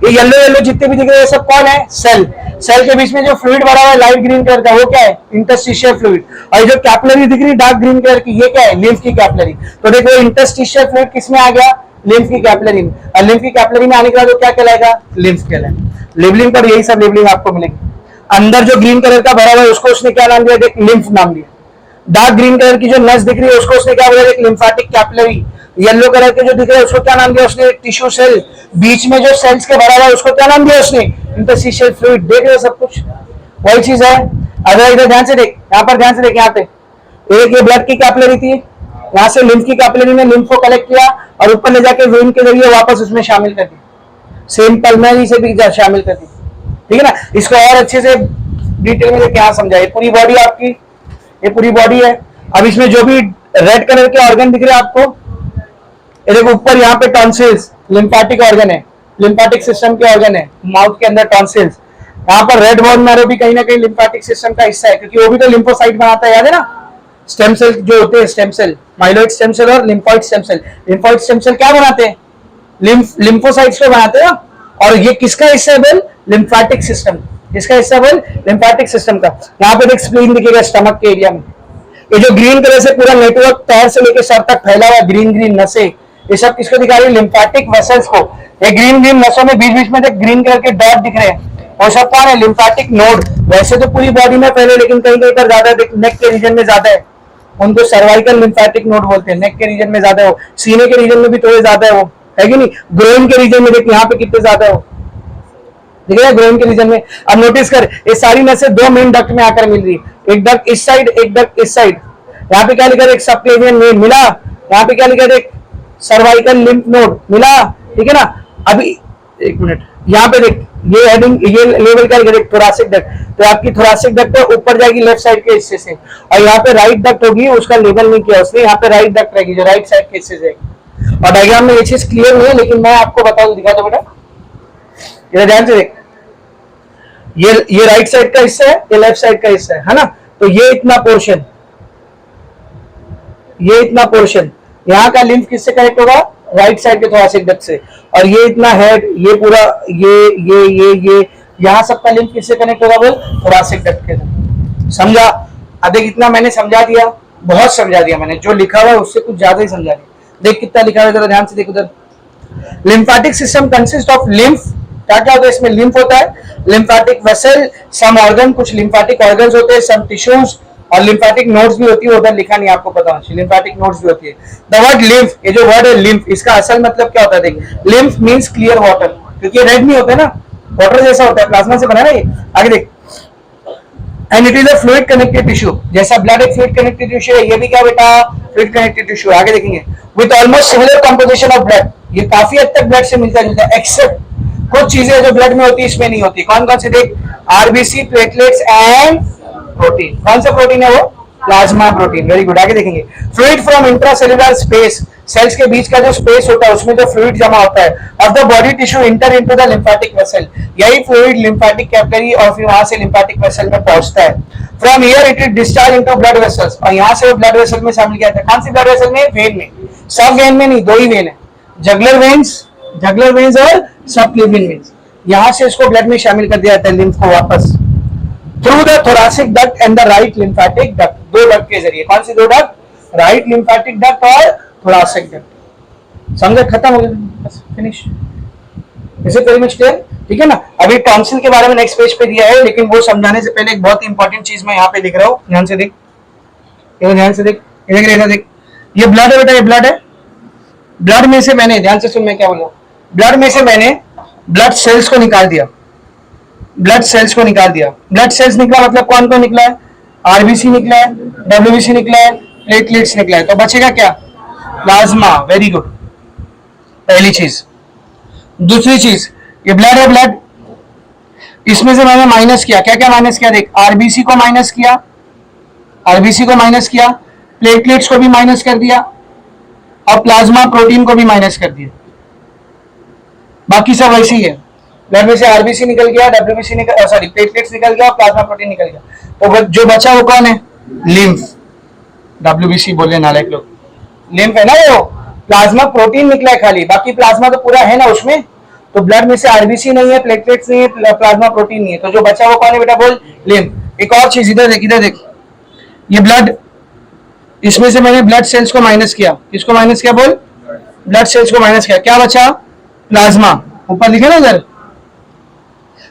ये येलो येलो जितने भी दिख रहे हैं, सब कौन है, सेल। सेल के बीच में जो फ्लूइड भरा हुआ है लाइट ग्रीन कलर का, वो क्या है, इंटरस्टिशियल फ्लूइड। और जो कैपिलरी दिख रही है डार्क ग्रीन कलर की, ये क्या है, लिम्फ की कैपिलरी। तो देखो इंटरस्टिशियल फ्लूइड किसमें आ गया, लिम्फ की कैपिलरी में। और लिम्फ की कैपिलरी में आने के बाद वो क्या कहलाएगा, लिम्फ कहलाएगा। लेबलिंग पर यही सब लेबलिंग आपको मिलेगी। अंदर जो ग्रीन कलर का भरा हुआ है, उसको उसने क्या नाम दिया, देख, लिम्फ नाम दिया। डार्क ग्रीन कलर की जो नस दिख रही है, उसको उसने क्या बोला, एक लिम्फेटिक कैपिलरी। येलो कलर के जो दिख रहे हैं, उसको क्या नाम दिया उसने, टिश्यू सेल। बीच में जो सेल्स के भरा हुआ है, उसको क्या नाम दिया उसने, इंटरस्टिशियल फ्लूइड। देख रहे हो सब कुछ वही चीज है। अगर इधर ध्यान से देख, यहाँ पर ध्यान से देख, यहाँ पे एक ये ब्लड की कैपिलरी थी, यहाँ से लिम्फ की कैपिलरी ने लिम्फ को कलेक्ट किया और ऊपर ले जाके वेन के जरिए वापस उसमें शामिल कर दी, सेम पल्मोनरी से भी शामिल कर दी, ठीक है ना। इसको और अच्छे से डिटेल में क्या समझा, ये पूरी बॉडी आपकी, ये पूरी बॉडी है। अब इसमें जो भी रेड कलर के ऑर्गन दिख रहे हैं आपको, देखो ऊपर यहाँ पे टॉन्सिल्स, लिम्फेटिक ऑर्गन है, लिम्फेटिक सिस्टम के ऑर्गन है, माउथ के अंदर टॉन्सिल्स। यहाँ पर रेड बोन मैरो भी कहीं ना कहीं लिम्फेटिक सिस्टम का हिस्सा है, क्योंकि वो भी तो लिम्फोसाइट बनाता है, याद है ना। स्टेम सेल जो होते हैं, stem cell, myeloid stem cell और lymphoid stem cell. Lymphoid stem cell क्या बनाते हैं, लिम्फोसाइट्स को बनाते हैं। और ये किसका हिस्सा है बोल, लिम्फेटिक सिस्टम। किसका हिस्सा बोल, लिम्फेटिक सिस्टम का। यहाँ पे देख स्प्लीन दिखेगा स्टमक के एरिया में। ये जो ग्रीन कलर से पूरा नेटवर्क पैर से लेकर सर तक फैला हुआ ग्रीन ग्रीन नसें, ये सब किसको दिखा रही है, लिम्फेटिक वेसल्स को। ये ग्रीन ग्रीन नसों में बीच बीच में देख ग्रीन कलर के डॉट दिख रहे हैं, और सब कौन है, लिम्फेटिक नोड। वैसे तो पूरी बॉडी में फैले, लेकिन कहीं कहीं पर ज्यादा देख, नेक के रीजन में ज्यादा है, उनको सर्वाइकल लिम्फेटिक नोड बोलते हैं। नेक के रीजन में ज्यादा है, सीने के रीजन में भी थोड़े ज्यादा है, वो है कि नहीं। ग्रोइन के रीजन में देख, यहाँ पे कितने ज्यादा है, ठीक है, ग्रोइन के रीजन में। अब नोटिस कर, ये सारी नसें दो मेन डक्ट में आकर मिल रही है, एक डक्ट इस साइड, एक डक्ट इस साइड। यहाँ पे क्या लिखा है, एक सबक्लेवियन वेन मिला, यहाँ पे क्या लिखा है, एक सर्वाइकल लिम्फ नोड मिला, ठीक है ना। अभी एक मिनट, यहाँ पे देख, ये हेडिंग, ये लेवल क्या लिखा है, थोरासिक डक्ट। तो आपकी थोरासिक डक्ट ऊपर जाएगी लेफ्ट साइड के हिस्से से, और यहाँ पे राइट डक्ट होगी, उसका लेवल नहीं किया उसने, यहाँ पे राइट डक्ट रहेगी जो राइट साइड के हिस्से से जाएगी। और डायग्राम में ये चीज क्लियर नहीं है, लेकिन मैं आपको बता दूं, दिखा दो बेटा, इधर ध्यान से देख, ये राइट साइड का हिस्सा है, ये लेफ्ट साइड का हिस्सा है ना। तो ये इतना पोर्शन, ये इतना पोर्शन, यहाँ का लिम्फ किससे कनेक्ट होगा, राइट साइड के थोरासिक डक्ट से। और ये इतना हेड, ये पूरा, ये यहाँ सबका लिम्फ किससे कनेक्ट होगा बोल, थोरासिक डक्ट के साथ। समझा। अधिक इतना मैंने समझा दिया, बहुत समझा दिया मैंने, जो लिखा हुआ है उससे कुछ ज्यादा ही समझा दिया। देख कितना लिखा हुआ है, ध्यान से देख उधर। Lymphatic system consist of lymph, क्या क्या होता है इसमें, लिम्फ होता है, लिम्फेटिक वेसल, सम ऑर्गन, कुछ लिम्फेटिक ऑर्गन्स होते हैं, सम टिश्यूज, और लिम्फेटिक नोड्स भी होती है, उधर लिखा नहीं, आपको पता होना चाहिए, लिम्फेटिक नोड्स भी होती है। द वर्ड लिम्फ, ये जो वर्ड है लिम्फ, इसका असल मतलब क्या होता है, देख, लिम्फ मींस क्लियर वाटर, क्योंकि रेड नहीं होता है ना, वाटर जैसा होता है, प्लाज्मा से बना है ना ये। आगे देख, and it is a fluid connective tissue, जैसा ब्लड एक फ्लूइड कनेक्टिव टिश्यू है, ये भी क्या बेटा, फ्लूइड कनेक्टिव टिश्यू। आगे देखेंगे, with almost similar composition of blood, ये काफी हद तक ब्लड से मिलता जुलता है, एक्सेप्ट कुछ चीजें जो ब्लड में होती है इसमें नहीं होती। कौन कौन से, देख, आरबीसी, प्लेटलेट्स एंड प्रोटीन। कौन सा प्रोटीन है वो, प्लाज्मा प्रोटीन, वेरी गुड। आगे देखेंगे, fluid from intracellular space, cells के बीच का जो स्पेस होता है उसमें जो फ्लूइड जमा होता है, of the body tissue inter into the lymphatic vessel, यही फ्लूइड लिम्फेटिक कैपिलरी और फिर वहां से लिम्फेटिक वेसल में पहुंचता है। From here it is discharge into blood vessels, और यहाँ से वो ब्लड वेसल में शामिल किया जाता है। कौन सी ब्लड वेसल में? वेन में। सब वेन में नहीं, दो ही वेन है, जगलर वेन्स और सबक्लेवियन वेन्स। यहाँ से इसको ब्लड में शामिल कर दिया जाता है लिम्फ को वापस, through the thoracic duct and the right lymphatic duct, दो डक्ट के जरिए। कौन सी दो डक्ट? राइट लिम्फेटिक डक्ट और थोरासिक डक्ट। समझे? खत्म हो गया, बस finish. Is it very much clear? ठीक है ना। अभी टॉन्सिल के बारे में नेक्स्ट पेज पे दिया है, लेकिन वो समझाने से पहले एक बहुत इंपॉर्टेंट चीज मैं यहाँ पे लिख रहा हूँ, ध्यान से देख, ध्यान से देख, इधर देख, ये ब्लड है बेटा, ये ब्लड है। ब्लड में से मैंने, ध्यान से सुन मैं क्या बोल रहा हूँ, ब्लड में से मैंने ब्लड सेल्स को निकाल दिया, ब्लड सेल्स को निकाल दिया। ब्लड सेल्स निकला मतलब कौन कौन निकला है? आरबीसी निकला है, डब्ल्यूबीसी निकला है, प्लेटलेट्स निकला है, तो बचेगा क्या? प्लाज्मा। वेरी गुड, पहली चीज। दूसरी चीज, ये ब्लड है, ब्लड, इसमें से मैंने माइनस किया, क्या क्या माइनस किया देख, आरबीसी को माइनस किया, आरबीसी को माइनस किया, प्लेटलेट्स को भी माइनस कर दिया और प्लाज्मा प्रोटीन को भी माइनस कर दिया। बाकी सब वैसे ही है, ब्लड में से आरबीसी निकल गया, डब्ल्यूबीसी निकल, सॉरी प्लेटलेट्स निकल गया और प्लाज्मा प्रोटीन निकल गया, तो जो बचा वो कौन है? लिम्फ। डब्ल्यूबीसी बोले नालायक लोग, लिम्फ है ना वो, प्लाज्मा प्रोटीन निकला है खाली, बाकी प्लाज्मा तो पूरा है ना उसमें। तो ब्लड में से आरबीसी नहीं है, प्लेटलेट्स नहीं है, प्लाज्मा प्रोटीन नहीं है, तो जो बचा वो कौन है बेटा? बोल, लिम्फ। एक और चीज, इधर देख, इधर देख, ये ब्लड, इसमें से मैंने ब्लड सेल्स को माइनस किया, किसको माइनस किया? बोल, ब्लड सेल्स को माइनस किया, क्या बचा? प्लाज्मा। ऊपर लिखे ना इधर।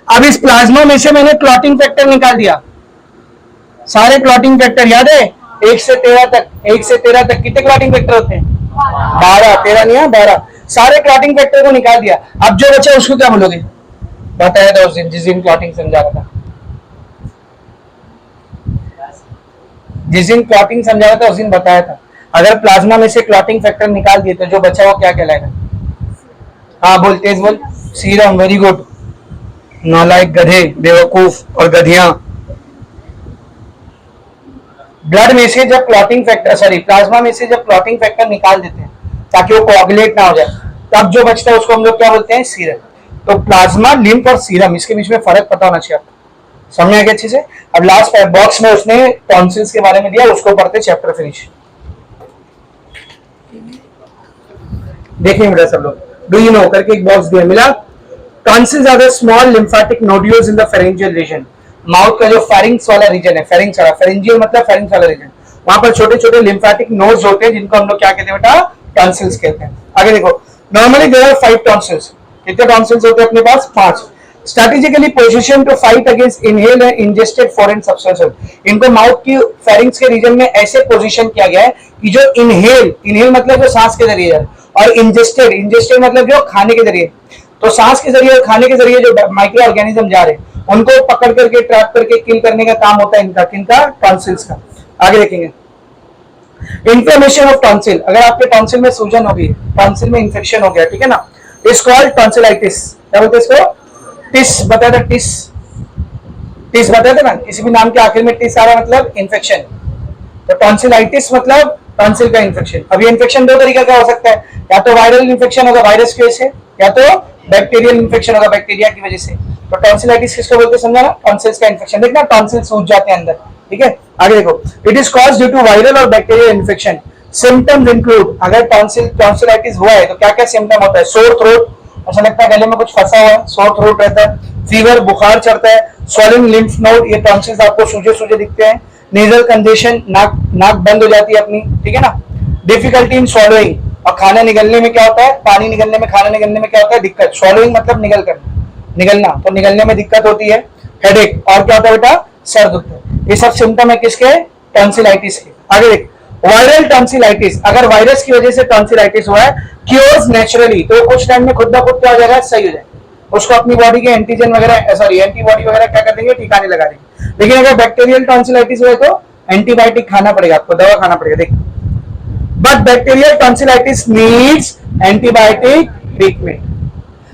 अब इस प्लाज्मा में से मैंने क्लॉटिंग फैक्टर निकाल दिया, सारे क्लॉटिंग फैक्टर याद है, 1 से 13 तक, 1 से 13 तक कितने क्लॉटिंग फैक्टर होते हैं? 12, 13 नहीं है 12, सारे क्लॉटिंग फैक्टर को निकाल दिया। अब जो बचा उसको क्या बोलोगे? बताया था उस दिन, जिस दिन क्लॉटिंग समझा रहा था, जिस दिन क्लॉटिंग समझा रहा था उस दिन बताया था, अगर प्लाज्मा में से क्लॉटिंग फैक्टर निकाल दिए तो जो बचा वो क्या कहलाएगा? हाँ बोल, तेज बोल। सीरम। वेरी गुड, नालायक, गधे, बेवकूफ और गधियां। ब्लड में से जब क्लॉटिंग फैक्टर, सॉरी प्लाज्मा में से जब क्लॉटिंग फैक्टर निकाल देते हैं ताकि वो कोआगुलेट ना हो जाए, तब जो बचता है उसको हम लोग क्या बोलते हैं? सीरम। तो प्लाज्मा, लिम्फ और सीरम, इसके बीच में फर्क पता होना चाहिए आपको। समझ आ गया अच्छे से? अब लास्ट बॉक्स में उसने टॉन्सिल्स के बारे में दिया, उसको पढ़ते चैप्टर फिनिश। देखिए बेटा सब लोग, डू यू नो करके एक बॉक्स दिया मिला। Tonsils are the small lymphatic nodules in the pharyngeal region, mouth का जो फेरिंक्स वाला रीजन है, फेरिंक्स वाला, फेरेंजियल मतलब फेरिंक्स वाला रीजन, वहां पर छोटे छोटे लिम्फेटिक नोड्स होते हैं जिनको हम लोग क्या कहते हैं बेटा? टॉन्सिल्स कहते हैं। आगे देखो, नॉर्मली देयर आर 5 टॉन्सिल्स। कितने टॉन्सिल्स होते हैं अपने पास? 5। Strategically position to fight against inhale and ingested foreign substances, इनको माउथ की फेरिंक्स के रीजन में ऐसे पोजीशन किया गया है कि जो इनहेल मतलब जो सांस के जरिए है, और इंजेस्टेड मतलब जो खाने के जरिए, तो सांस के जरिए और खाने के जरिए जो माइक्रो ऑर्गेनिज्म जा रहे हैं उनको पकड़ करके, ट्रैप करके किल करने का काम होता है इनका, किनका? टॉन्सिल्स का। आगे देखेंगे, इन्फ्लेमेशन ऑफ टॉन्सिल, अगर आपके टॉन्सिल में सूजन होगी, टॉन्सिल में इन्फेक्शन हो गया, ठीक है ना, इट्स कॉल्ड टॉन्सिलाइटिस। क्या बोलते हैं इसको? टिस बताया था, टिस बताया था ना, किसी भी नाम के आखिर में टिस आ रहा मतलब इन्फेक्शन, तो टॉन्सिलाइटिस मतलब टॉन्सिल का इन्फेक्शन। अब ये इन्फेक्शन दो तरीके का हो सकता है, या तो वायरल इन्फेक्शन होगा वायरस की वजह से, या तो बैक्टीरियल इन्फेक्शन होगा बैक्टीरिया की वजह से। तो टॉन्सिलाइटिस किसको बोलते हैं समझा ना? टॉन्सिल्स का इन्फेक्शन। देखना टॉन्सिल सूज जाते हैं अंदर, ठीक है। आगे देखो, it is caused due to viral और बैक्टीरियल इन्फेक्शन। सिम्टम्स इंक्लूड, अगर टॉन्सिलाइटिस हुआ है तो क्या क्या सिम्टम होता है? सोर थ्रोट, ऐसा लगता है गले में कुछ फंसा हुआ है, सोर थ्रोट रहता है, फीवर, बुखार चढ़ता है, स्वॉलिंग लिम्फ नोड, ये टॉन्सिल्स आपको सूजे सूजे दिखते हैं, नेजल कंजेशन, नाक बंद हो जाती है अपनी, ठीक है ना, डिफिकल्टी इन स्वॉलोइंग, और खाना निगलने में क्या होता है? पानी निगलने में, खाना निगलने में क्या होता है? दिक्कत। स्वॉलोइंग मतलब निगलना, तो निगलने में दिक्कत होती है, हेडेक, और क्या होता है बेटा? सर दुखता है। ये सब सिम्टम है किसके? टॉन्सिलाइटिस के। आगे देख, वायरल टॉन्सिलाइटिस, अगर वायरस की वजह से टॉन्सिलाइटिस हुआ है, क्योर्स नेचुरली, तो कुछ टाइम में खुद ब खुद क्या हो जाएगा? सही हो जाएगा। उसको अपनी बॉडी के एंटीजन वगैरह, सॉरी एंटीबॉडी वगैरह क्या कर देंगे? ठिकाने लगा देंगे। लेकिन अगर बैक्टीरियल टॉन्सिलाइटिस हुआ तो एंटीबायोटिक खाना पड़ेगा आपको, दवा खाना पड़ेगा। देख, but bacterial tonsillitis needs antibiotic treatment.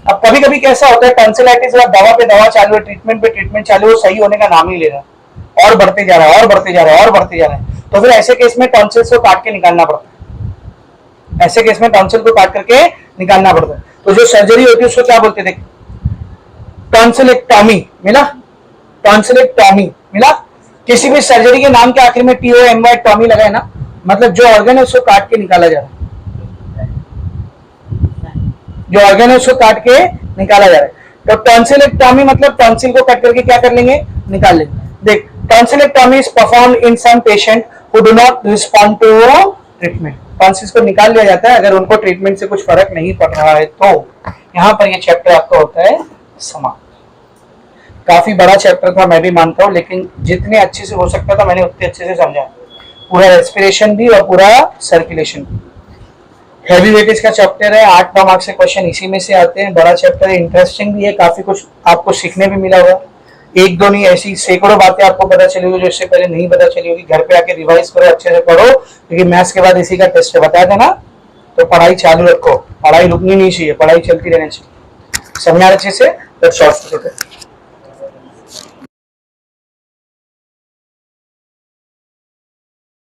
अब कभी कभी कैसा होता है, टॉन्सिलाइटिस दवा पे दवा चालू है, ट्रीटमेंट पे ट्रीटमेंट चालू है, सही होने का नाम ही ले रहा है, और बढ़ते जा रहा है, और बढ़ते जा रहा है, और बढ़ते जा रहा है। तो फिर ऐसे केस में टॉन्सिल्स को काट के निकालना पड़ता है, ऐसे केस में टॉन्सिल को काट करके निकालना पड़ता है। तो जो सर्जरी होती है उसको क्या बोलते थे? टॉन्सिलेक्टॉमी। मिला? टॉन्सिलेक्टॉमी मिला? किसी भी सर्जरी के नाम के आखिर में TOMY टॉमी लगा है ना, मतलब जो ऑर्गन है उसको काट के निकाला जा रहा है, जो ऑर्गन है उसको काट के निकाला जा रहा है। तो टॉन्सिलेक्टॉमी मतलब टॉन्सिल को कट करके क्या कर लेंगे? निकाल लेंगे। देख, tonsillectomy is performed in some patient who do not respond to treatment. Tonsils को निकाल लिया जाता है अगर उनको ट्रीटमेंट से कुछ फर्क नहीं पड़ रहा है तो। यहाँ पर ये चैप्टर आपका होता है समाप्त। काफी बड़ा चैप्टर था मैं भी मानता हूँ, लेकिन जितने अच्छे से हो सकता था मैंने उतने अच्छे से समझा। पूरा रेस्पिरेशन भी और पूरा सर्कुलेशन भी। हैवी वेटेज का चैप्टर है, 8-9 मार्क्स के क्वेश्चन इसी में से आते हैं। बड़ा चैप्टर है, इंटरेस्टिंग भी है, काफी कुछ आपको सीखने भी मिला होगा। एक दो नहीं, ऐसी सैकड़ों बातें आपको पता चली होगी जो इससे पहले नहीं पता चली होगी। घर पे आके रिवाइज करो, अच्छे से पढ़ो, क्योंकि मैथ्स के बाद इसी का टेस्ट है, बताया था ना। तो पढ़ाई चालू रखो, पढ़ाई रुकनी नहीं चाहिए, पढ़ाई चलती रहनी चाहिए। समझा अच्छे से? तो शॉर्ट